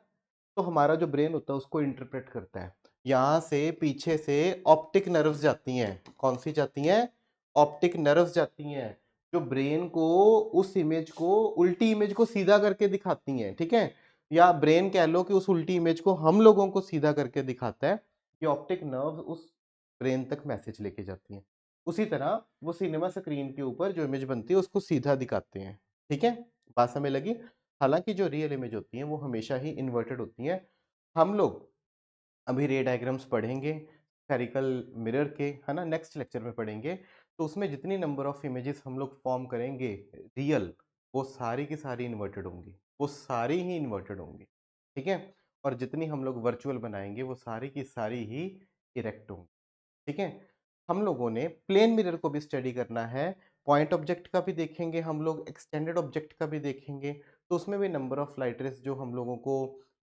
तो हमारा जो ब्रेन होता है उसको इंटरप्रेट करता है। यहाँ से पीछे से ऑप्टिक नर्व्स जाती हैं। कौन सी जाती हैं? ऑप्टिक नर्व्स जाती हैं, जो ब्रेन को उस इमेज को, उल्टी इमेज को सीधा करके दिखाती हैं, ठीक है। या ब्रेन कह लो कि उस उल्टी इमेज को हम लोगों को सीधा करके दिखाता है। ये ऑप्टिक नर्व्स उस ब्रेन तक मैसेज लेके जाती हैं। उसी तरह वो सिनेमा स्क्रीन के ऊपर जो इमेज बनती है उसको सीधा दिखाते हैं, ठीक है। बात समझ लगी? हालांकि जो रियल इमेज होती है वो हमेशा ही इन्वर्टेड होती है। हम लोग अभी रे डायग्राम्स पढ़ेंगे स्फेरिकल मिरर के, है ना, नेक्स्ट लेक्चर में पढ़ेंगे। तो उसमें जितनी नंबर ऑफ इमेजेस हम लोग फॉर्म करेंगे रियल, वो सारी की सारी इन्वर्टेड होंगी, वो सारी ही इन्वर्टेड होंगी, ठीक है। और जितनी हम लोग वर्चुअल बनाएंगे वो सारी की सारी ही इरेक्ट होंगी, ठीक है। हम लोगों ने प्लेन मिरर को भी स्टडी करना है, पॉइंट ऑब्जेक्ट का भी देखेंगे हम लोग, एक्सटेंडेड ऑब्जेक्ट का भी देखेंगे। तो उसमें भी नंबर ऑफ लाइट रेज जो हम लोगों को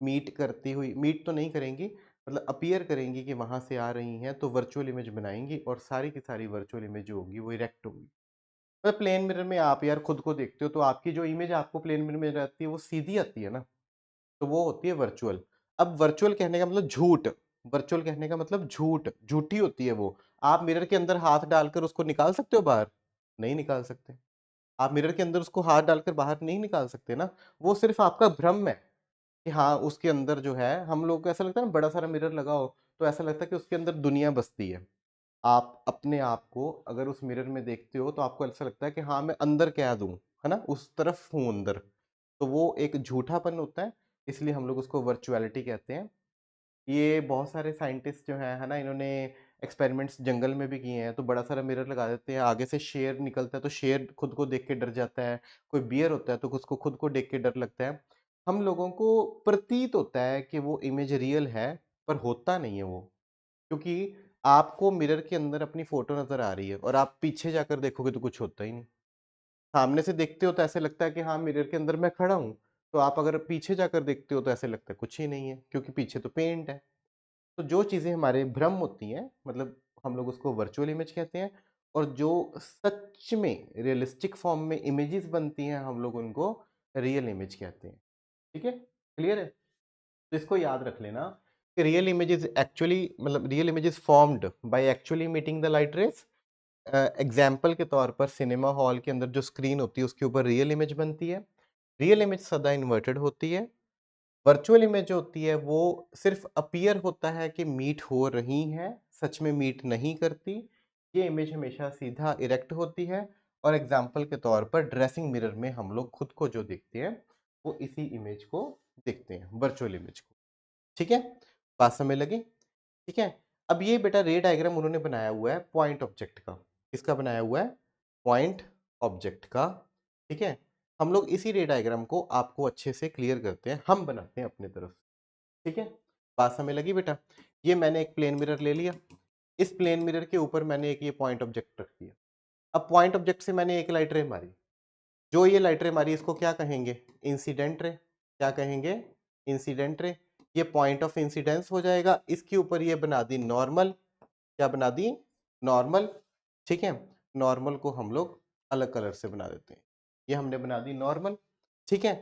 मीट करती हुई, मीट तो नहीं करेंगी, मतलब अपीयर करेंगी कि वहां से आ रही हैं, तो वर्चुअल इमेज बनाएंगी और सारी की सारी वर्चुअल इमेज जो होगी वो इरेक्ट होगी। मतलब प्लेन मिरर में आप यार खुद को देखते हो तो आपकी जो इमेज आपको प्लेन मिरर में रहती है वो सीधी आती है ना, तो वो होती है वर्चुअल। अब वर्चुअल कहने का मतलब झूठ, वर्चुअल कहने का मतलब झूठ, झूठी होती है वो। आप मिरर के अंदर हाथ डालकर उसको निकाल सकते हो बाहर? नहीं निकाल सकते। आप मिरर के अंदर उसको हाथ डालकर बाहर नहीं निकाल सकते ना, वो सिर्फ़ आपका भ्रम है कि हाँ, उसके अंदर जो है हम लोगों को ऐसा लगता है ना बड़ा सारा मिरर लगा हो, तो ऐसा लगता है कि उसके अंदर दुनिया बसती है। आप अपने आप को अगर उस मिरर में देखते हो तो आपको ऐसा लगता है कि हाँ, मैं अंदर कैद हूँ, है ना? उस तरफ हूँ अंदर। तो वो एक झूठापन होता है, इसलिए हम लोग उसको वर्चुअलिटी कहते हैं। ये बहुत सारे साइंटिस्ट जो हैं, है ना? इन्होंने एक्सपेरिमेंट्स जंगल में भी किए हैं, तो बड़ा सारा मिरर लगा देते हैं, आगे से शेर निकलता है, तो शेर खुद को देख के डर जाता है। कोई बियर होता है, तो उसको खुद को देख के डर लगता है। हम लोगों को प्रतीत होता है कि वो इमेज रियल है, पर होता नहीं है वो। क्योंकि आपको मिरर के अंदर अपनी फ़ोटो नज़र आ रही है और आप पीछे जाकर देखोगे तो कुछ होता ही नहीं। सामने से देखते हो तो ऐसे लगता है कि हाँ, मिरर के अंदर मैं खड़ा हूँ, तो आप अगर पीछे जाकर देखते हो तो ऐसे लगता है कुछ ही नहीं है, क्योंकि पीछे तो पेंट है। तो जो चीज़ें हमारे भ्रम होती हैं, मतलब हम लोग उसको वर्चुअल इमेज कहते हैं, और जो सच में रियलिस्टिक फॉर्म में इमेजेस बनती हैं, हम लोग उनको रियल इमेज कहते हैं। ठीक है? क्लियर है? तो इसको याद रख लेना कि रियल इमेज इज एक्चुअली, मतलब real image is formed by actually meeting the light rays. Example के तौर पर सिनेमा हॉल के अंदर जो स्क्रीन होती है उसके ऊपर रियल इमेज बनती है। रियल इमेज सदा इन्वर्टेड होती है। वर्चुअल इमेज जो होती है वो सिर्फ अपीयर होता है कि मीट हो रही हैं, सच में मीट नहीं करती। ये इमेज हमेशा सीधा इरेक्ट होती है, और एग्जाम्पल के तौर पर ड्रेसिंग मिरर में हम लोग खुद को जो देखते हैं वो इसी इमेज को देखते हैं, वर्चुअल इमेज को। ठीक है? बात समझ लगी? ठीक है? अब ये बेटा रे डायग्राम उन्होंने बनाया हुआ है पॉइंट ऑब्जेक्ट का। किसका बनाया हुआ है? पॉइंट ऑब्जेक्ट का। ठीक है? हम लोग इसी रे डायग्राम को आपको अच्छे से क्लियर करते हैं, हम बनाते हैं अपनी तरफ। ठीक है? बात समझ लगी बेटा? ये मैंने एक प्लेन मिरर ले लिया। इस प्लेन मिरर के ऊपर मैंने एक ये पॉइंट ऑब्जेक्ट रख दिया। अब पॉइंट ऑब्जेक्ट से मैंने एक लाइट रे मारी। जो ये लाइट रे मारी इसको क्या कहेंगे? Incident ray. क्या कहेंगे? Incident ray. ये पॉइंट ऑफ इंसिडेंस हो जाएगा। इसके ऊपर ये बना दी नॉर्मल। क्या बना दी? नॉर्मल। ठीक है? नॉर्मल को हम लोग अलग कलर से बना देते हैं। ये हमने बना दी नॉर्मल। ठीक है?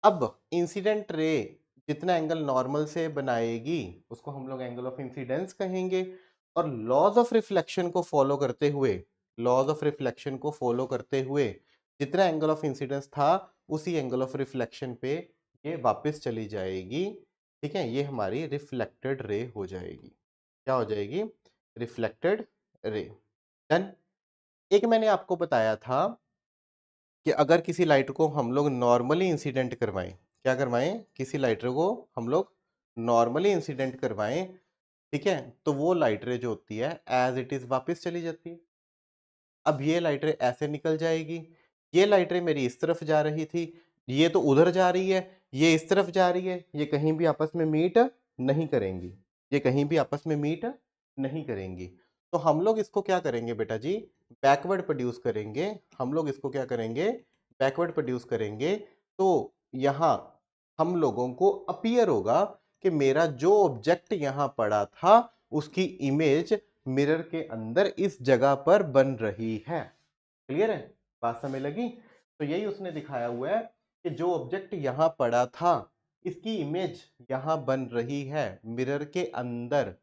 अब इंसिडेंट रे जितना एंगल नॉर्मल से बनाएगी उसको हम लोग एंगल ऑफ इंसिडेंस कहेंगे, और लॉज ऑफ रिफ्लेक्शन को फॉलो करते हुए, लॉज ऑफ रिफ्लेक्शन को फॉलो करते हुए जितना एंगल ऑफ इंसिडेंस था उसी एंगल ऑफ रिफ्लेक्शन पे ये वापस चली जाएगी। ठीक है? ये हमारी रिफ्लेक्टेड रे हो जाएगी। क्या हो जाएगी? Reflected ray. डन। एक मैंने आपको बताया था कि अगर किसी लाइट को हम लोग नॉर्मली इंसिडेंट करवाएं, क्या करवाएं? किसी लाइट रे को हम लोग नॉर्मली इंसिडेंट करवाएं, ठीक है, तो वो लाइट रे जो होती है एज इट इज वापस चली जाती है। अब ये लाइट रे ऐसे निकल जाएगी। ये लाइट रे मेरी इस तरफ जा रही थी, ये तो उधर जा रही है, ये इस तरफ जा रही है, ये कहीं भी आपस में मीट नहीं करेंगी। ये कहीं भी आपस में मीट नहीं करेंगी। तो हम लोग इसको क्या करेंगे बेटा जी? बैकवर्ड प्रोड्यूस करेंगे। हम लोग इसको क्या करेंगे? बैकवर्ड प्रोड्यूस करेंगे। तो यहाँ हम लोगों को अपीयर होगा कि मेरा जो ऑब्जेक्ट यहाँ पड़ा था उसकी इमेज मिरर के अंदर इस जगह पर बन रही है। क्लियर है? बात समझ लगी? तो यही उसने दिखाया हुआ है कि जो ऑब्जेक्ट यहां पड़ा था इसकी इमेज यहां बन रही है मिरर के अंदर।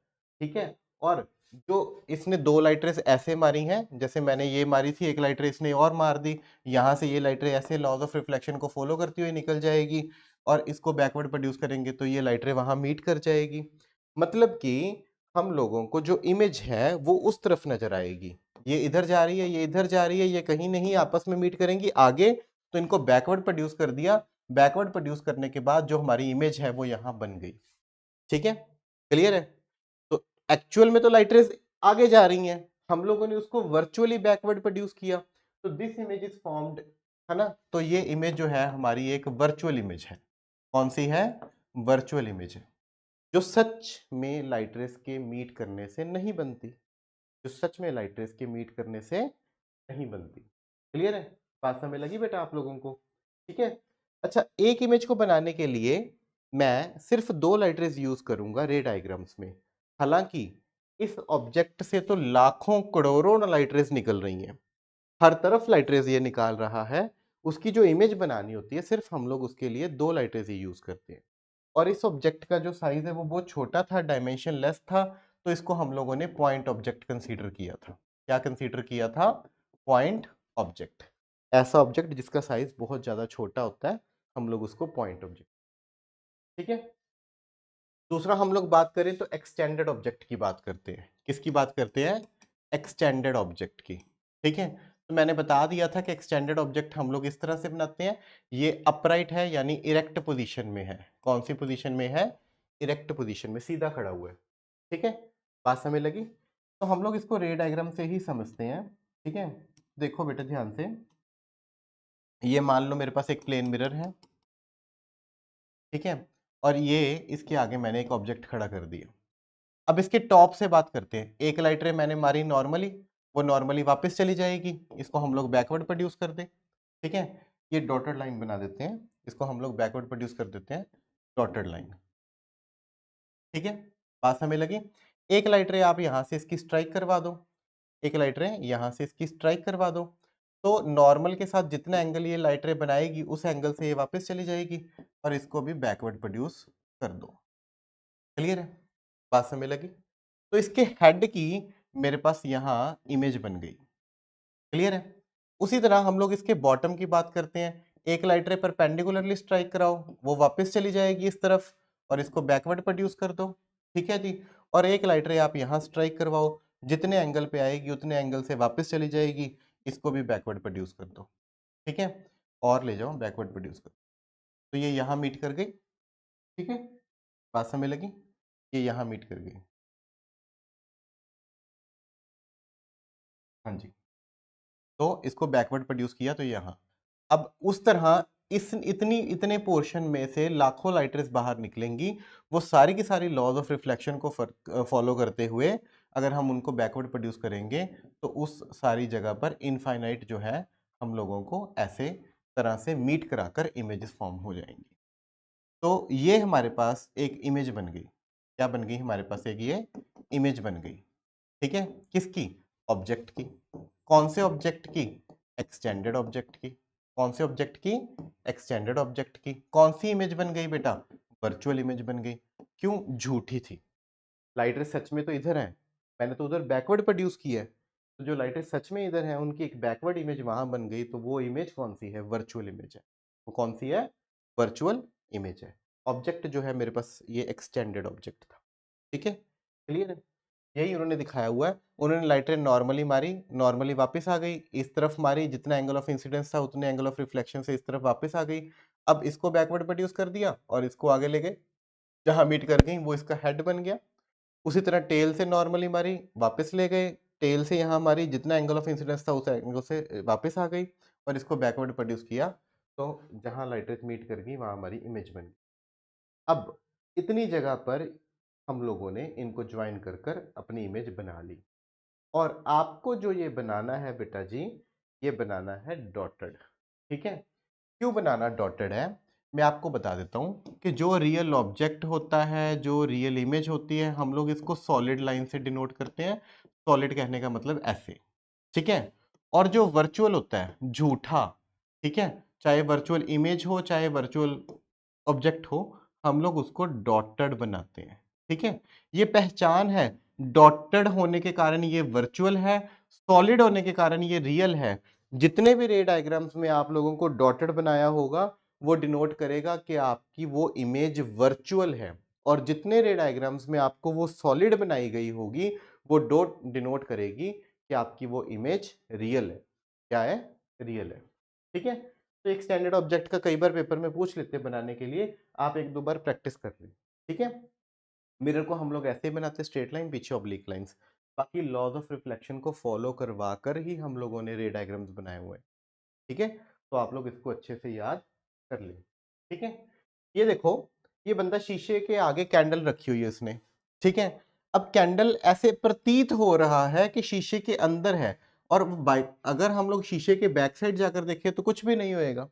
ठीक है? और जो इसने दो लाइट रेस ऐसे मारी हैं, जैसे मैंने ये मारी थी, एक लाइट रे इसने और मार दी, यहां से ये लाइट रे ऐसे लॉज ऑफ रिफ्लेक्शन को फॉलो करती हुई निकल जाएगी, और इसको बैकवर्ड प्रोड्यूस करेंगे तो ये लाइट रे वहां मीट कर जाएगी। मतलब कि हम लोगों को जो इमेज है वो उस तरफ नजर आएगी। ये इधर जा रही है, ये इधर जा रही है, ये कहीं नहीं आपस में मीट करेंगी आगे, तो इनको बैकवर्ड प्रोड्यूस कर दिया। बैकवर्ड प्रोड्यूस करने के बाद जो हमारी इमेज है वो यहां बन गई। ठीक है? क्लियर है? तो एक्चुअल में तो लाइट रेज आगे जा रही हैं, हम लोगों ने उसको वर्चुअली बैकवर्ड प्रोड्यूस किया, तो दिस इमेज इज फॉर्म्ड, है ना? तो ये इमेज जो है हमारी एक वर्चुअल इमेज है। कौन सी है? वर्चुअल इमेज है, जो सच में लाइट रेस के मीट करने से नहीं बनती। जो सच में लाइट रेस के मीट करने से नहीं बनती। क्लियर है? बात समझ लगी बेटा आप लोगों को? ठीक है? अच्छा, एक इमेज को बनाने के लिए मैं सिर्फ दो लाइट रेज यूज करूंगा रे डायग्राम्स में। हालांकि इस ऑब्जेक्ट से तो लाखों करोड़ों लाइट रेज निकल रही हैं, हर तरफ लाइट रेज ये निकाल रहा है। उसकी जो इमेज बनानी होती है सिर्फ हम लोग उसके लिए दो लाइट रेज ही यूज करते हैं। और इस ऑब्जेक्ट का जो साइज है वो बहुत छोटा था, डायमेंशन लेस था, तो इसको हम लोगों ने पॉइंट ऑब्जेक्ट कंसीडर किया था। क्या कंसीडर किया था? Point object. ऐसा ऑब्जेक्ट जिसका साइज बहुत ज्यादा छोटा होता है, हम लोग उसको पॉइंट ऑब्जेक्ट। ठीक है। दूसरा हम लोग बात करें तो एक्सटेंडेड ऑब्जेक्ट की बात करते हैं। किसकी बात करते हैं? एक्सटेंडेड ऑब्जेक्ट की। ठीक है। तो मैंने बता दिया था कि एक्सटेंडेड ऑब्जेक्ट हम लोग इस तरह से बनाते हैं, ये अपराइट है यानी इरेक्ट पोजीशन में है। कौन सी पोजीशन में है? इरेक्ट पोजीशन में, सीधा खड़ा हुआ है। ठीक है, बात समझ लगी? तो हम लोग इसको रे डायग्राम से ही समझते हैं। ठीक है, देखो बेटा ध्यान से, ये मान लो मेरे पास एक प्लेन मिरर है। ठीक है, और ये इसके आगे मैंने एक ऑब्जेक्ट खड़ा कर दिया। अब इसके टॉप से बात करते हैं। एक लाइट रे मैंने मारी नॉर्मली, वो नॉर्मली वापस चली जाएगी, इसको हम लोग बैकवर्ड प्रोड्यूस कर दें। ठीक है, ये डॉटेड लाइन बना देते हैं, इसको हम लोग बैकवर्ड प्रोड्यूस कर देते हैं, डॉटेड लाइन। ठीक है, बात हमें लगी। एक लाइट रे आप यहां से इसकी स्ट्राइक करवा दो, एक लाइट रे यहां से इसकी स्ट्राइक करवा दो, तो नॉर्मल के साथ जितना एंगल ये लाइट रे बनाएगी उस एंगल से ये वापस चली जाएगी, और इसको भी बैकवर्ड प्रोड्यूस कर दो। क्लियर है? बात समझ लगी? तो इसके हेड की मेरे पास यहाँ इमेज बन गई। क्लियर है? उसी तरह हम लोग इसके बॉटम की बात करते हैं। एक लाइट रे परपेंडिकुलरली स्ट्राइक कराओ, वो वापस चली जाएगी इस तरफ, और इसको बैकवर्ड प्रोड्यूस कर दो। ठीक है जी। और एक लाइट रे आप यहाँ स्ट्राइक करवाओ, जितने एंगल पे आएगी उतने एंगल से वापस चली जाएगी, इसको भी बैकवर्ड प्रोड्यूस कर दो। ठीक है, और ले जाओ बैकवर्ड प्रोड्यूस कर। तो ये यहाँ मीट कर गई। ठीक है, बात समझ लगी? ये यहाँ मीट कर गई। हाँ जी, तो इसको बैकवर्ड प्रोड्यूस किया तो यहाँ। अब उस तरह इस इतने पोर्शन में से लाखों लाइट रेज़ बाहर निकलेंगी, वो सारी की सारी लॉज ऑफ रिफ्लेक्शन को फॉलो करते हुए अगर हम उनको बैकवर्ड प्रोड्यूस करेंगे तो उस सारी जगह पर इनफाइनाइट जो है हम लोगों को ऐसे तरह से मीट कराकर इमेजेस फॉर्म हो जाएंगी। तो ये हमारे पास एक इमेज बन गई। क्या बन गई? हमारे पास एक ये इमेज बन गई। ठीक है, किसकी? ऑब्जेक्ट की। कौन से ऑब्जेक्ट की? एक्सटेंडेड ऑब्जेक्ट की। कौन से ऑब्जेक्ट की? एक्सटेंडेड ऑब्जेक्ट की। कौन सी इमेज बन गई बेटा? वर्चुअल इमेज बन गई। क्यों? झूठी थी। लाइट रे सच में तो इधर है, मैंने तो उधर बैकवर्ड प्रोड्यूस किया है, तो जो लाइट रे सच में इधर है उनकी एक बैकवर्ड इमेज वहां बन गई, तो वो इमेज कौन सी है? वर्चुअल इमेज है। वो कौन सी है? वर्चुअल इमेज है। ऑब्जेक्ट जो है मेरे पास ये एक्सटेंडेड ऑब्जेक्ट था। ठीक है, क्लियर है? यही उन्होंने दिखाया हुआ है। उन्होंने लाइट रे नॉर्मली मारी, नॉर्मली वापस आ गई, इस तरफ मारी, जितना एंगल ऑफ इंसिडेंस था उतने एंगल ऑफ रिफ्लेक्शन से इस तरफ वापस आ गई। अब इसको बैकवर्ड प्रोड्यूस कर दिया और इसको आगे ले गए, जहां मीट कर गई वो इसका हेड बन गया। उसी तरह टेल से नॉर्मली मारी, वापस ले गए, टेल से यहाँ मारी, जितना एंगल ऑफ इंसिडेंस था उस एंगल से वापस आ गई, और इसको बैकवर्ड प्रोड्यूस किया, तो जहां लाइट रेज मीट कर गई वहां हमारी इमेज बन गई। अब इतनी जगह पर हम लोगों ने इनको ज्वाइन कर कर अपनी इमेज बना ली, और आपको जो ये बनाना है बेटा जी, ये बनाना है डॉटेड। ठीक है, क्यों बनाना डॉटेड है मैं आपको बता देता हूँ कि जो रियल ऑब्जेक्ट होता है, जो रियल इमेज होती है, हम लोग इसको सॉलिड लाइन से डिनोट करते हैं। सॉलिड कहने का मतलब ऐसे। ठीक है, और जो वर्चुअल होता है झूठा, ठीक है, चाहे वर्चुअल इमेज हो चाहे वर्चुअल ऑब्जेक्ट हो, हम लोग उसको डॉटेड बनाते हैं। ठीक है, ये पहचान है, डॉटेड होने के कारण ये वर्चुअल है, सॉलिड होने के कारण ये रियल है। जितने भी रे डायग्राम्स में आप लोगों को डॉटेड बनाया होगा वो डिनोट करेगा कि आपकी वो इमेज वर्चुअल है, और जितने रे डायग्राम्स में आपको वो सॉलिड बनाई गई होगी वो डॉट डिनोट करेगी कि आपकी वो इमेज रियल है। क्या है? रियल है। ठीक है, तो एक स्टैंडर्ड ऑब्जेक्ट का कई बार पेपर में पूछ लेते हैं बनाने के लिए, आप एक दो बार प्रैक्टिस कर लें। ठीक है, मिरर को हम लोग ऐसे ही बनाते हैं, स्ट्रेट लाइन पीछे ऑब्लिक लाइंस। बाकी लॉज ऑफ रिफ्लेक्शन को फॉलो करवा कर ही हम लोगों ने रे डायग्राम्स बनाए हुए हैं। ठीक है, तो आप लोग इसको अच्छे से याद कर लें। ठीक है, ये देखो, ये बंदा शीशे के आगे कैंडल रखी हुई है इसने। ठीक है, अब कैंडल ऐसे प्रतीत हो रहा है कि शीशे के अंदर है, और अगर हम लोग शीशे के बैक साइड जाकर देखें तो कुछ भी नहीं होएगा।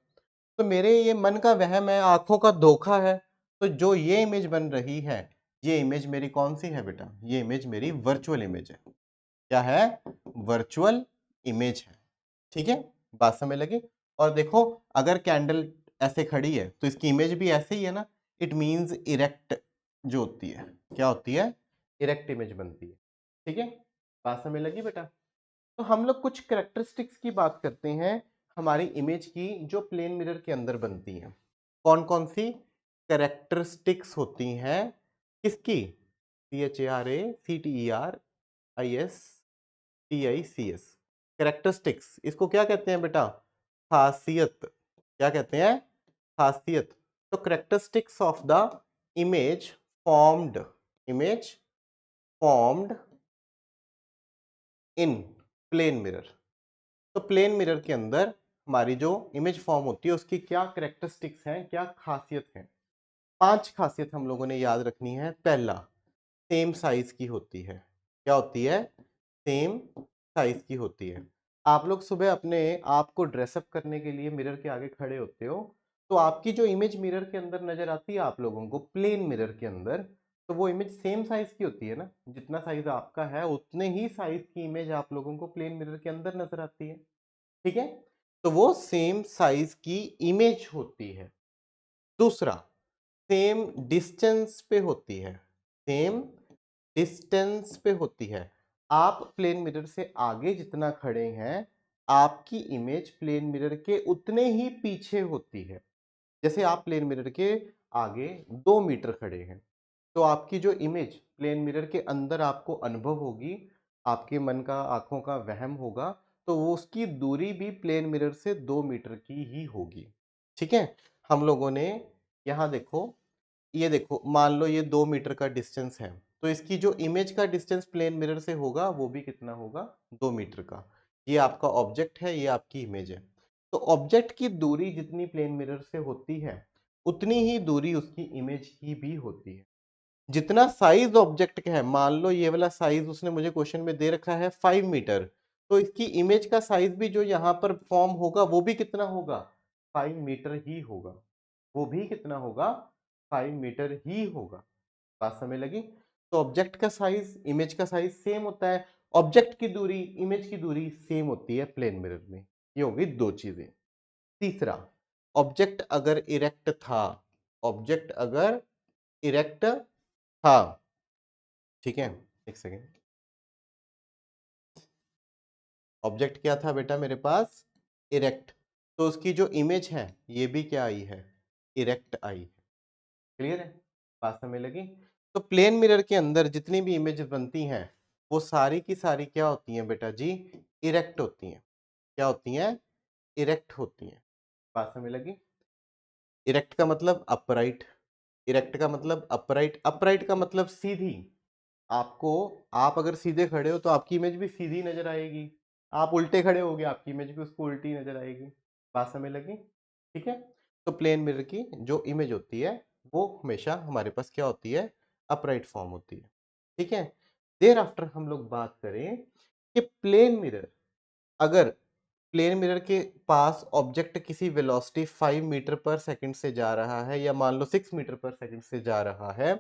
तो मेरे ये मन का वहम है, आंखों का धोखा है। तो जो ये इमेज बन रही है, ये इमेज मेरी कौन सी है बेटा? ये इमेज मेरी वर्चुअल इमेज है। क्या है? वर्चुअल इमेज है। ठीक है, बात समझ लगी? और देखो, अगर कैंडल ऐसे खड़ी है तो इसकी इमेज भी ऐसे ही है ना, इट मीन्स इरेक्ट जो होती है, क्या होती है, इरेक्ट इमेज बनती है। ठीक है, बात समझ लगी बेटा। तो हम लोग कुछ करेक्टरिस्टिक्स की बात करते हैं हमारी इमेज की जो प्लेन मिरर के अंदर बनती हैं। कौन कौन सी करेक्टरिस्टिक्स होती हैं किसकी, CHARACTERISTICS, करेक्टरिस्टिक्स, इसको क्या कहते हैं बेटा, खासियत, क्या कहते हैं, खासियत। तो characteristics of the image formed, image formed in plane mirror. तो प्लेन मिरर के अंदर हमारी जो इमेज फॉर्म होती है उसकी क्या करेक्टरिस्टिक्स हैं, क्या खासियत है। 5 खासियत हम लोगों ने याद रखनी है। पहला, सेम साइज की होती है, क्या होती है, सेम साइज की होती है। आप लोग सुबह अपने आप को ड्रेसअप करने के लिए मिरर के आगे खड़े होते हो, तो आपकी जो इमेज मिरर के अंदर नजर आती है आप लोगों को प्लेन मिरर के अंदर, तो वो इमेज सेम साइज की होती है ना, जितना साइज आपका है उतने ही साइज की इमेज आप लोगों को प्लेन मिरर के अंदर नजर आती है। ठीक है, तो वो सेम साइज की इमेज होती है। दूसरा, सेम डिस्टेंस पे होती है, सेम डिस्टेंस पे होती है। आप प्लेन मिरर से आगे जितना खड़े हैं आपकी इमेज प्लेन मिरर के उतने ही पीछे होती है। जैसे आप प्लेन मिरर के आगे 2 मीटर खड़े हैं, तो आपकी जो इमेज प्लेन मिरर के अंदर आपको अनुभव होगी, आपके मन का, आंखों का वहम होगा, तो वो उसकी दूरी भी प्लेन मिरर से 2 मीटर की ही होगी। ठीक है, हम लोगों ने यहाँ देखो, ये देखो, मान लो ये 2 मीटर का डिस्टेंस है, तो इसकी जो इमेज का डिस्टेंस प्लेन मिरर से होगा वो भी कितना होगा, 2 मीटर का। ये आपका ऑब्जेक्ट है, ये आपकी इमेज है। तो ऑब्जेक्ट की दूरी जितनी प्लेन मिरर से होती है उतनी ही दूरी उसकी इमेज की भी होती है। जितना साइज ऑब्जेक्ट का है, मान लो ये वाला साइज उसने मुझे क्वेश्चन में दे रखा है 5 मीटर, तो इसकी इमेज का साइज भी जो यहाँ पर फॉर्म होगा वो भी कितना होगा, 5 मीटर ही होगा। वो भी कितना होगा, 5 मीटर ही होगा। बात समझ लगी। तो ऑब्जेक्ट का साइज, इमेज का साइज सेम होता है, ऑब्जेक्ट की दूरी, इमेज की दूरी सेम होती है प्लेन मिरर में। ये होगी 2 चीजें। तीसरा, ऑब्जेक्ट अगर इरेक्ट था, ऑब्जेक्ट अगर इरेक्ट था, ठीक है, एक सेकेंड, ऑब्जेक्ट क्या था बेटा मेरे पास, इरेक्ट, तो उसकी जो इमेज है ये भी क्या आई है, इरेक्ट आई है। क्लियर है, बात समझ लगी। तो प्लेन मिरर के अंदर जितनी भी इमेज बनती हैं वो सारी की सारी क्या होती हैं बेटा जी, इरेक्ट होती हैं। क्या होती हैं, इरेक्ट होती हैं। बात समझ लगी। इरेक्ट का मतलब अपराइट, इरेक्ट का मतलब अपराइट, अपराइट का मतलब सीधी। आपको, आप अगर सीधे खड़े हो तो आपकी इमेज भी सीधी नजर आएगी, आप उल्टे खड़े होगे आपकी इमेज भी उसको उल्टी नजर आएगी। बात समझ लगी। ठीक है, तो प्लेन मिरर की जो इमेज होती है वो हमेशा हमारे पास क्या होती है, अपराइट फॉर्म होती है। ठीक है, देर आफ्टर हम लोग बात करें कि प्लेन मिरर, अगर प्लेन मिरर के पास ऑब्जेक्ट किसी वेलोसिटी 5 मीटर पर सेकंड से जा रहा है या मान लो 6 मीटर पर सेकंड से जा रहा है,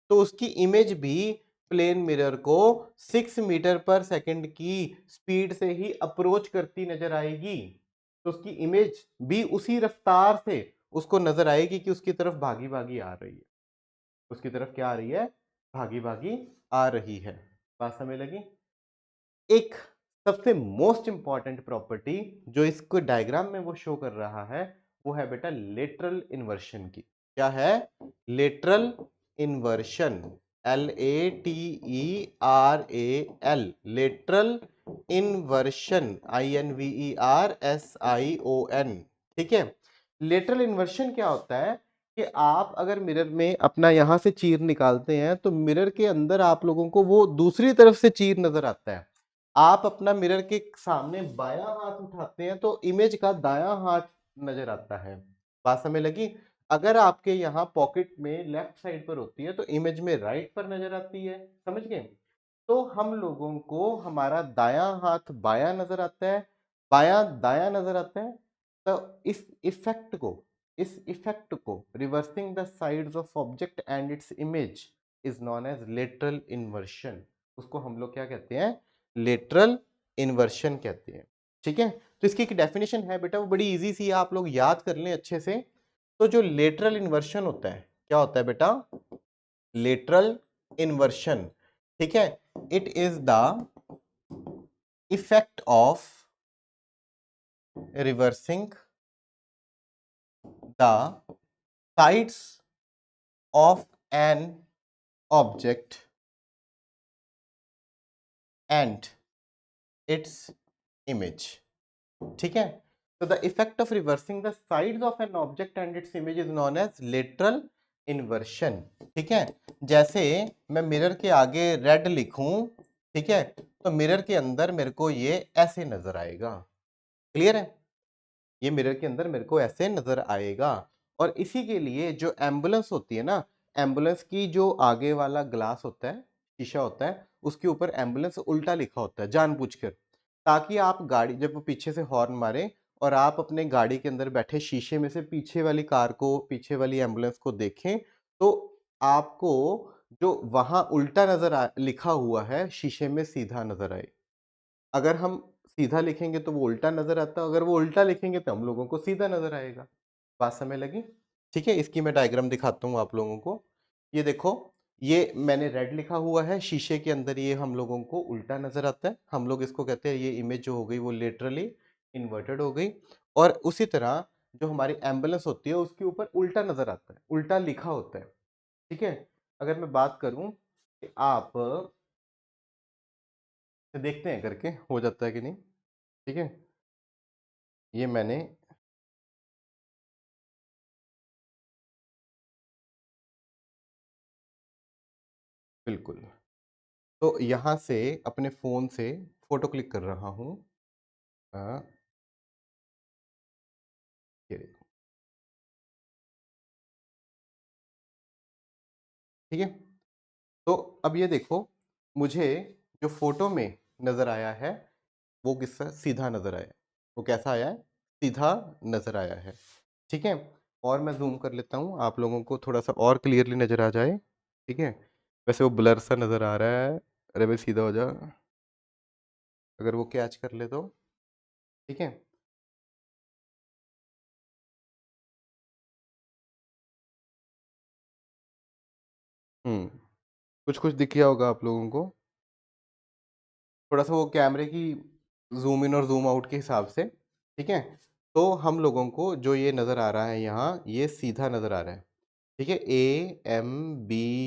तो उसकी इमेज भी प्लेन मिरर को 6 मीटर पर सेकंड की स्पीड से ही अप्रोच करती नजर आएगी। तो उसकी इमेज भी उसी रफ्तार से उसको नजर आएगी कि उसकी तरफ भागी भागी आ रही है, उसकी तरफ क्या आ रही है, भागी भागी आ रही है। बात समझ लगी। एक सबसे मोस्ट इंपॉर्टेंट प्रॉपर्टी जो इसको डायग्राम में वो शो कर रहा है वो है बेटा लेटरल इन्वर्शन की। क्या है, lateral inversion, LATERAL, lateral inversion, INVERSION। ठीक है, लेटरल इन्वर्शन क्या होता है कि आप अगर मिरर में अपना यहां से चीर निकालते हैं तो मिरर के अंदर आप लोगों को वो दूसरी तरफ से चीर नजर आता है। आप अपना मिरर के सामने बायां हाथ उठाते हैं तो इमेज का दायां हाथ नजर आता है। बात समझ लगी। अगर आपके यहाँ पॉकेट में लेफ्ट साइड पर होती है तो इमेज में राइट पर नजर आती है। समझ गए। तो हम लोगों को हमारा दायां हाथ बायां नजर आता है, बायां दायां नजर आता है। तो इस इफेक्ट को reversing the sides of object and its image is known as lateral inversion. उसको हम लोग क्या कहते हैं, लेटरल इन्वर्शन कहते हैं। ठीक है, तो इसकी एक डेफिनेशन है बेटा, वो बड़ी इजी सी है, आप लोग याद कर लें अच्छे से। तो जो लेटरल इन्वर्शन होता है, क्या होता है बेटा? Lateral inversion. ठीक है, it is the effect of reversing the sides of an object and its image. ठीक है, तो the effect of reversing the sides of an object and its image is known as lateral inversion. ठीक है, जैसे मैं mirror के आगे red लिखूं, ठीक है, तो मिरर के अंदर मेरे को ये ऐसे नजर आएगा। क्लियर है? ये मिरर के अंदर मेरे को ऐसे नजर आएगा। और इसी के लिए जो एम्बुलेंस होती है ना, एम्बुलेंस की जो आगे वाला ग्लास होता है, शीशा होता है, उसके ऊपर एम्बुलेंस उल्टा लिखा होता है जानबूझकर, ताकि आप गाड़ी जब वो पीछे से हॉर्न मारे और आप अपने गाड़ी के अंदर बैठे शीशे में से पीछे वाली कार को, पीछे वाली एम्बुलेंस को देखें, तो आपको जो वहां उल्टा लिखा हुआ है शीशे में सीधा नजर आए। अगर हम सीधा लिखेंगे तो वो उल्टा नजर आता है, अगर वो उल्टा लिखेंगे तो हम लोगों को सीधा नजर आएगा। बात समझ लगी? ठीक है, इसकी मैं डायग्राम दिखाता हूँ आप लोगों को। ये देखो, ये मैंने रेड लिखा हुआ है शीशे के अंदर, ये हम लोगों को उल्टा नजर आता है। हम लोग इसको कहते हैं, ये इमेज जो हो गई वो लिटरली इन्वर्टेड हो गई। और उसी तरह जो हमारी एम्बुलेंस होती है उसके ऊपर उल्टा नजर आता है, उल्टा लिखा होता है। ठीक है, अगर मैं बात करूं कि आप देखते हैं करके हो जाता है कि नहीं। ठीक है, ये मैंने बिल्कुल, तो यहाँ से अपने फ़ोन से फ़ोटो क्लिक कर रहा हूँ। अ, ये देखो, ठीक है? तो अब ये देखो, मुझे जो फ़ोटो में नज़र आया है, वो किससा सीधा नज़र आया है। वो कैसा आया है? सीधा नज़र आया है। ठीक है? और मैं ज़ूम कर लेता हूँ, आप लोगों को थोड़ा-सा और क्लियरली नज़र आ जाए। ठीक है? वैसे वो ब्लर सा नज़र आ रहा है। अरे भाई सीधा हो जा, अगर वो कैच कर ले तो। ठीक है? हुँ, कुछ-कुछ दिख गया होगा आप लोगों को। थोड़ा-सा वो कैमरे की ज़ूम इन और ज़ूम आउट के हिसाब से, ठीक है? तो हम लोगों को जो ये नज़र आ रहा है यहाँ, ये सीधा नज़र आ रहा है, ठीक है? AMBULANCE,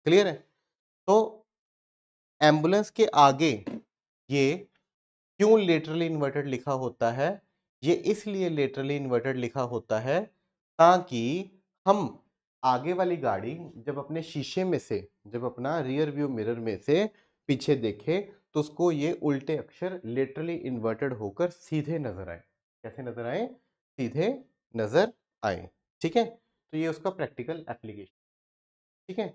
क्लियर है? तो एम्बुलेंस के आगे ये क्यों लेटरली इन्वर्टेड लिखा होता है? ये इसलिए लेटरली इन्वर्टेड लिखा होता है ताकि हम आगे वाली गाड़ी जब अपने शीशे में से, जब अपना रियर व्यू मिरर में से पीछे देखे, तो उसको ये उल्टे अक्षर लेटरली इन्वर्टेड होकर सीधे नजर आए। कैसे नजर आए? सीधे नजर आए। ठीक है, तो ये उसका प्रैक्टिकल एप्लीकेशन। ठीक है,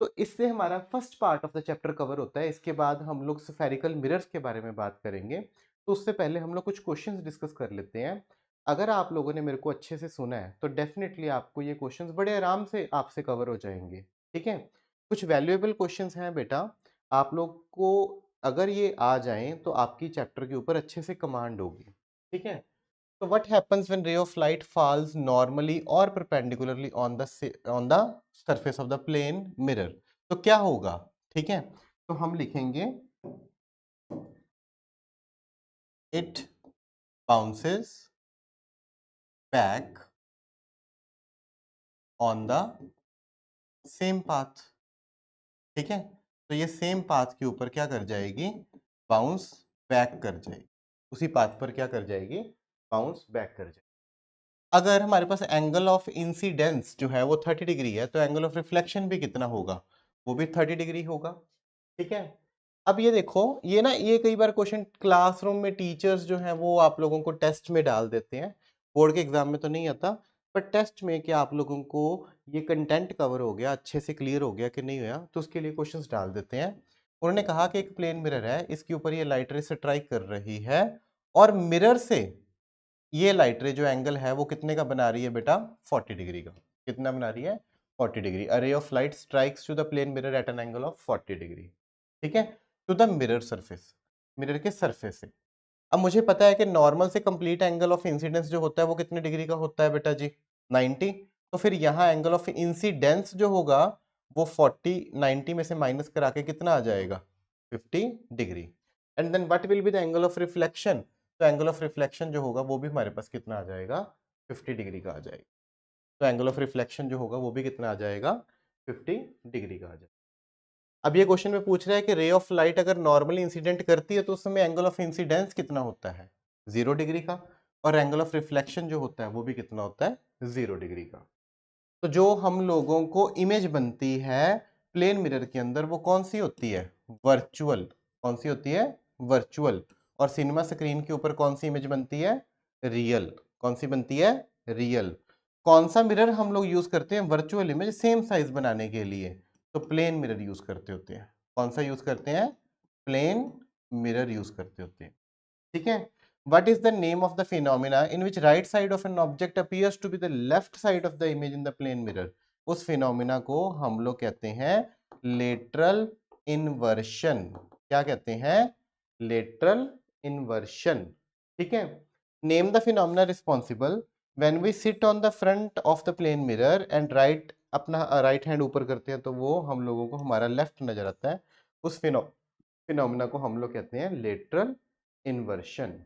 तो इससे हमारा first part of the chapter cover होता है। इसके बाद हम लोग स्फेरिकल मिरर्स के बारे में बात करेंगे। तो उससे पहले हम लोग कुछ क्वेश्चंस डिस्कस कर लेते हैं। अगर आप लोगों ने मेरे को अच्छे से सुना है तो डेफिनेटली आपको ये क्वेश्चंस बड़े आराम से आपसे कवर हो जाएंगे। ठीक है, कुछ वैल्यूएबल क्वेश्चंस हैं बेटा, आप लोग को अगर ये आ जाएं तो आपकी चैप्टर के ऊपर अच्छे से कमांड होगी। ठीक है, so what happens when ray of light falls normally or perpendicularly on the surface of the plane mirror? तो क्या होगा? ठीक है, तो हम लिखेंगे it bounces back on the same path। ठीक है, तो ये सेम पाथ के ऊपर क्या कर जाएगी? बाउंस बैक कर जाएगी। उसी पाथ पर क्या कर जाएगी? बाउंस बैक कर जाएगी। अगर हमारे पास एंगल ऑफ इंसिडेंस जो है वो 30 डिग्री है, तो एंगल ऑफ रिफ्लेक्शन भी कितना होगा? वो भी 30 डिग्री होगा। ठीक है, अब ये देखो, ये ना ये कई बार क्वेश्चन क्लासरूम में टीचर्स जो हैं वो आप लोगों को टेस्ट में डाल देते हैं। बोर्ड के एग्जाम में तो नहीं आता, पर टेस्ट में क्या आप लोगों को ये कंटेंट कवर हो गया, अच्छे से क्लियर हो गया कि नहीं हुआ, तो उसके लिए क्वेश्चंस डाल देते हैं। उन्होंने कहा कि एक प्लेन मिरर है, इसके ऊपर ये लाइट रे स्ट्राइक कर रही है और मिरर से ये लाइट रे जो एंगल है वो कितने का बना रही है बेटा? 40 डिग्री का। कितना बना रही है? 40 degree. A ray of light strikes to the plane mirror at an angle of 40 degree. ठीक है, to the mirror surface, mirror के सरफेस से। अब मुझे पता है कि नॉर्मल से कंप्लीट एंगल ऑफ इंसिडेंस जो होता है वो कितने डिग्री का होता है बेटा जी, 90। तो फिर यहाँ एंगल ऑफ इंसिडेंस जो होगा वो 40 90 में से माइनस करा के कितना आ जाएगा, 50 degree. And then what will be the angle of reflection, तो एंगल ऑफ रिफ्लेक्शन जो होगा वो भी हमारे पास कितना आ जाएगा, 50 डिग्री का आ जाएगा। तो एंगल ऑफ रिफ्लेक्शन जो होगा वो भी कितना आ जाएगा, 50 डिग्री का आ जाएगा। अब ये क्वेश्चन में पूछ रहा है कि रे ऑफ लाइट अगर नॉर्मली इंसिडेंट करती है तो उस समय एंगल ऑफ इंसिडेंस कितना होता है, 0 डिग्री का, और एंगल ऑफ रिफ्लेक्शन जो होता है वो भी कितना होता है, 0 डिग्री का। तो जो हम लोगों को इमेज बनती है प्लेन मिरर के अंदर वो कौन सी होती है, वर्चुअल। कौन सी होती है, वर्चुअल। और सिनेमा स्क्रीन के ऊपर कौन सी इमेज बनती है, रियल। कौन सी बनती है, रियल। कौन सा मिरर हम लोग यूज करते हैं वर्चुअल इमेज सेम साइज बनाने के लिए, तो प्लेन मिरर यूज करते होते हैं। कौन सा यूज करते हैं, प्लेन मिरर यूज करते होते हैं। ठीक है। What is the name of the phenomena in which right side of an object appears to be the left side of the image in the plane mirror? उस phenomena को हम लोग कहते हैं lateral inversion। क्या कहते हैं, lateral inversion। ठीक है। Name the phenomena responsible when we sit on the front of the plane mirror and right अपना राइट हैंड ऊपर करते हैं तो वो हम लोगों को हमारा लेफ्ट नजर आता है। उस फिनोमिना को हम लोग कहते हैं लेटरल इन्वर्शन।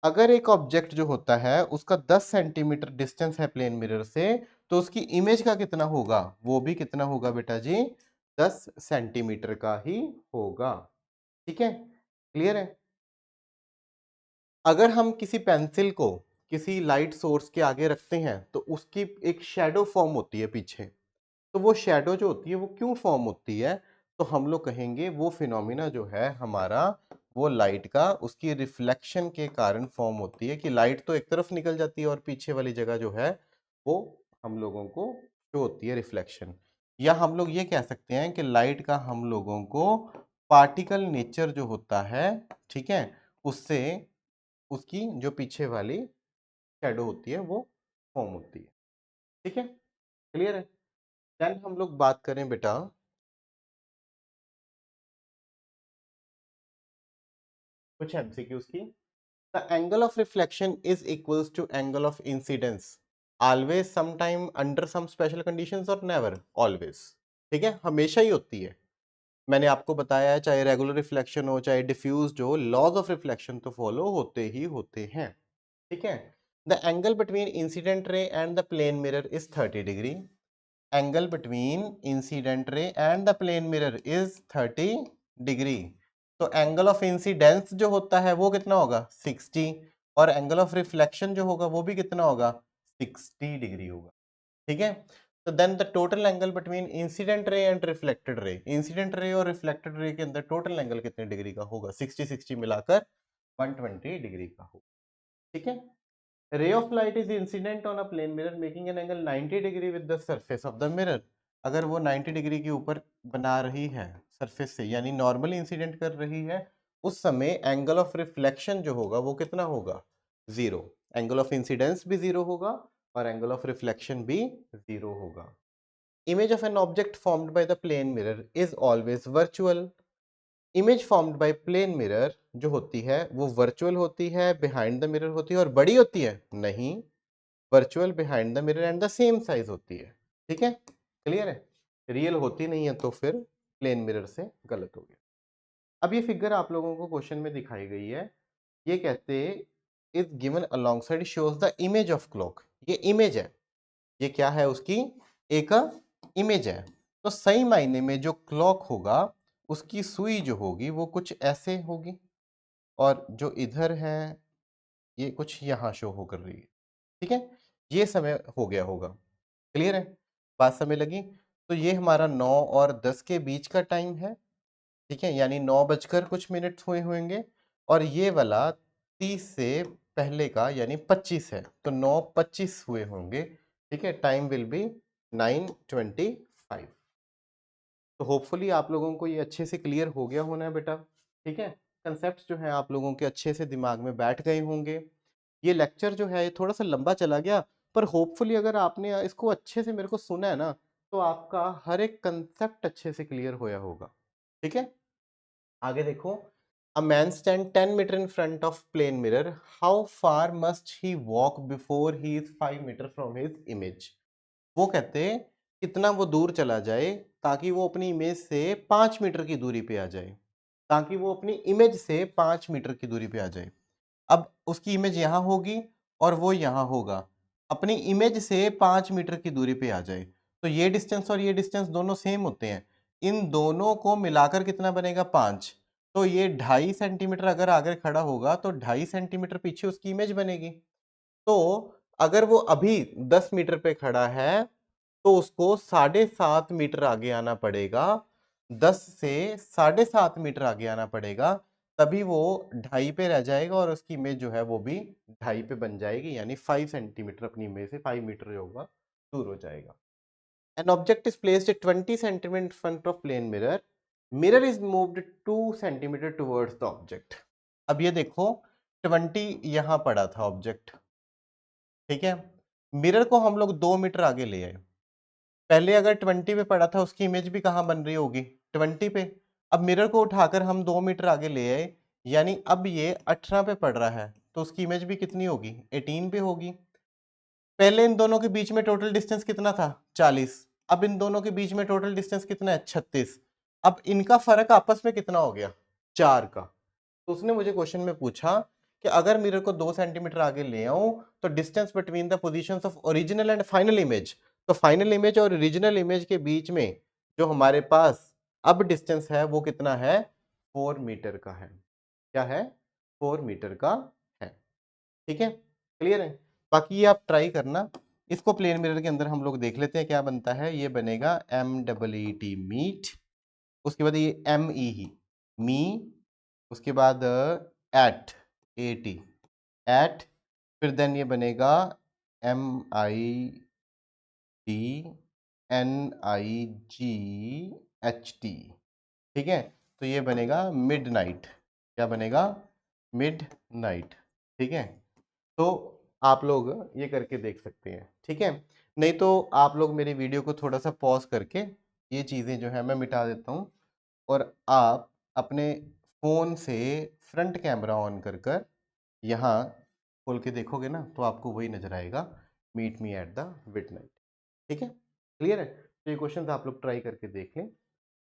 अगर एक ऑब्जेक्ट जो होता है उसका 10 सेंटीमीटर डिस्टेंस है प्लेन मिरर से, तो उसकी इमेज का कितना होगा, वो भी कितना होगा बेटा जी, 10 सेंटीमीटर का ही होगा। ठीक है, क्लियर है। अगर हम किसी पेंसिल को किसी लाइट सोर्स के आगे रखते हैं तो उसकी एक शेडो फॉर्म होती है पीछे, तो वो शेडो जो होती है वो क्यों फॉर्म होती है, तो हम लोग कहेंगे वो फिनोमिना जो है हमारा वो लाइट का उसकी रिफ्लेक्शन के कारण फॉर्म होती है, कि लाइट तो एक तरफ निकल जाती है और पीछे वाली जगह जो है वो हम लोगों को शो होती है रिफ्लेक्शन। या हम लोग ये कह सकते हैं कि लाइट का हम लोगों को पार्टिकल नेचर जो होता है, ठीक है, उससे उसकी जो पीछे वाली शेडो होती है वो फॉर्म होती है। ठीक है, क्लियर है। देन हम लोग बात करें बेटा कुछ एमसीक्यूज की। The angle of reflection is equals to angle of incidence always, sometime, under some special conditions, और नेवर, ऑलवेज। ठीक है, हमेशा ही होती है। मैंने आपको बताया है चाहे रेगुलर रिफ्लेक्शन हो चाहे डिफ्यूज हो, लॉज ऑफ रिफ्लेक्शन तो फॉलो होते ही होते हैं। ठीक है। The angle between incident ray and the plane mirror is 30 degree. Angle between incident ray and the plane mirror is 30 degree. तो एंगल ऑफ इंसिडेंस जो होता है वो कितना होगा, 60, और एंगल ऑफ रिफ्लेक्शन जो होगा वो भी कितना होगा, 60 डिग्री होगा। ठीक है। तो then the total angle between incident ray and reflected ray, incident ray और रिफ्लेक्टेड रे के अंदर टोटल एंगल कितने डिग्री का होगा, 60 60 मिलाकर 120 डिग्री का होगा। ठीक है। ray of light is incident on a plane mirror making an angle 90 degree with the surface of the mirror। अगर वो 90 डिग्री के ऊपर बना रही है सरफेस से, यानी नॉर्मली इंसिडेंट कर रही है, उस समय एंगल ऑफ रिफ्लेक्शन जो होगा वो कितना होगा, जीरो। एंगल ऑफ इंसिडेंस भी जीरो होगा और एंगल ऑफ रिफ्लेक्शन भी जीरो होगा। Image of an object formed by the plane mirror is always virtual. Image formed by plane mirror जो होती है वो वर्चुअल होती है, बिहाइंड द मिरर होती है, और बड़ी होती है नहीं, virtual, behind the mirror and the same size होती है। ठीक है, क्लियर है। रियल होती नहीं है तो फिर प्लेन मिरर से गलत हो गया। अब ये फिगर आप लोगों को क्वेश्चन में दिखाई गई है, ये कहते is given alongside shows the image of clock. ये इमेज है, ये क्या है उसकी, एक इमेज है। तो सही मायने में जो क्लॉक होगा उसकी सुई जो होगी वो कुछ ऐसे होगी, और जो इधर है ये कुछ यहाँ शो हो कर रही है। ठीक है, ये समय हो गया होगा। क्लियर है, बात समय लगी। तो ये हमारा 9 और 10 के बीच का टाइम है। ठीक है, यानी 9 बजकर कुछ मिनट हुए होंगे, और ये वाला 30 से पहले का यानी 25 है, तो 9:25 हुए होंगे। ठीक है, टाइम विल बी 9:25। तो होपफुली आप लोगों को ये अच्छे से क्लियर हो गया होना है बेटा। ठीक है, कंसेप्ट जो है आप लोगों के अच्छे से दिमाग में बैठ गए होंगे। ये लेक्चर जो है ये थोड़ा सा लंबा चला गया, पर होपफुली अगर आपने इसको अच्छे से मेरे को सुना है ना, तो आपका हर एक कंसेप्ट अच्छे से क्लियर होया होगा। ठीक है, आगे देखो। A man stand 10 metre in front of plane mirror, how far must he walk before he is 5 metre from his image. वो कहते हैं कितना वो दूर चला जाए ताकि वो अपनी इमेज से 5 मीटर की दूरी पे आ जाए, ताकि वो अपनी इमेज से 5 मीटर की दूरी पे आ जाए। अब उसकी इमेज यहाँ होगी और वो यहाँ होगा, अपनी इमेज से 5 मीटर की दूरी पे आ जाए। तो ये डिस्टेंस और ये डिस्टेंस दोनों सेम होते हैं, इन दोनों को मिलाकर कितना बनेगा 5। तो ये 2.5 सेंटीमीटर अगर आगे खड़ा होगा तो 2.5 सेंटीमीटर पीछे उसकी इमेज बनेगी। तो अगर वो अभी 10 मीटर पे खड़ा है तो उसको 7.5 मीटर आगे आना पड़ेगा, 10 से 7.5 मीटर आगे आना पड़ेगा, तभी वो 2.5 पे रह जाएगा और उसकी इमेज जो है वो भी 2.5 पे बन जाएगी, यानी 5 सेंटीमीटर अपनी इमेज से 5 मीटर जो होगा दूर हो जाएगा। An object is placed at 20 centimeter in front of plane mirror. Mirror is moved 2 centimeter towards the object. अब ये देखो 20 यहाँ पड़ा था ऑब्जेक्ट, ठीक है। मिरर को हम लोग 2 मीटर आगे ले आए। पहले अगर 20 पे पड़ा था उसकी इमेज भी कहाँ बन रही होगी 20 पे। अब मिरर को उठाकर हम 2 मीटर आगे ले आए, यानी अब ये 18 पे पड़ रहा है तो उसकी इमेज भी कितनी होगी 18 पे होगी। पहले इन दोनों के बीच में टोटल डिस्टेंस कितना था 40, अब इन दोनों के बीच में टोटल डिस्टेंस कितना है 36। अब इनका फर्क आपस में कितना हो गया 4 का। तो उसने मुझे क्वेश्चन में पूछा कि अगर मिरर को 2 सेंटीमीटर आगे ले आऊं तो distance between the positions of original and final image, तो फाइनल इमेज और ओरिजिनल इमेज के बीच में जो हमारे पास अब डिस्टेंस है वो कितना है 4 मीटर का है। क्या है 4 मीटर का है, ठीक है, क्लियर है। बाकी ये आप ट्राई करना। इसको प्लेन मिरर के अंदर हम लोग देख लेते हैं क्या बनता है। ये बनेगा MEET मीट, उसके बाद ये ME ही मी, उसके बाद एट AT एट, फिर देन ये बनेगा MIDNIGHT, ठीक है। तो ये बनेगा मिड नाइट। क्या बनेगा मिड नाइट, ठीक है। तो आप लोग ये करके देख सकते हैं, ठीक है। नहीं तो आप लोग मेरी वीडियो को थोड़ा सा पॉज करके ये चीज़ें जो है मैं मिटा देता हूँ और आप अपने फ़ोन से फ्रंट कैमरा ऑन कर कर यहाँ खोल के देखोगे ना तो आपको वही नज़र आएगा, meet me at the midnight, ठीक है, क्लियर है। तो ये क्वेश्चन आप लोग ट्राई करके देख लें।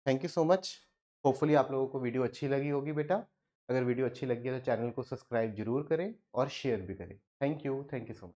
Thank you so much. Hopefully आप लोगों को वीडियो अच्छी लगी होगी बेटा। अगर वीडियो अच्छी लगी है तो चैनल को सब्सक्राइब जरूर करें और शेयर भी करें। Thank you so much.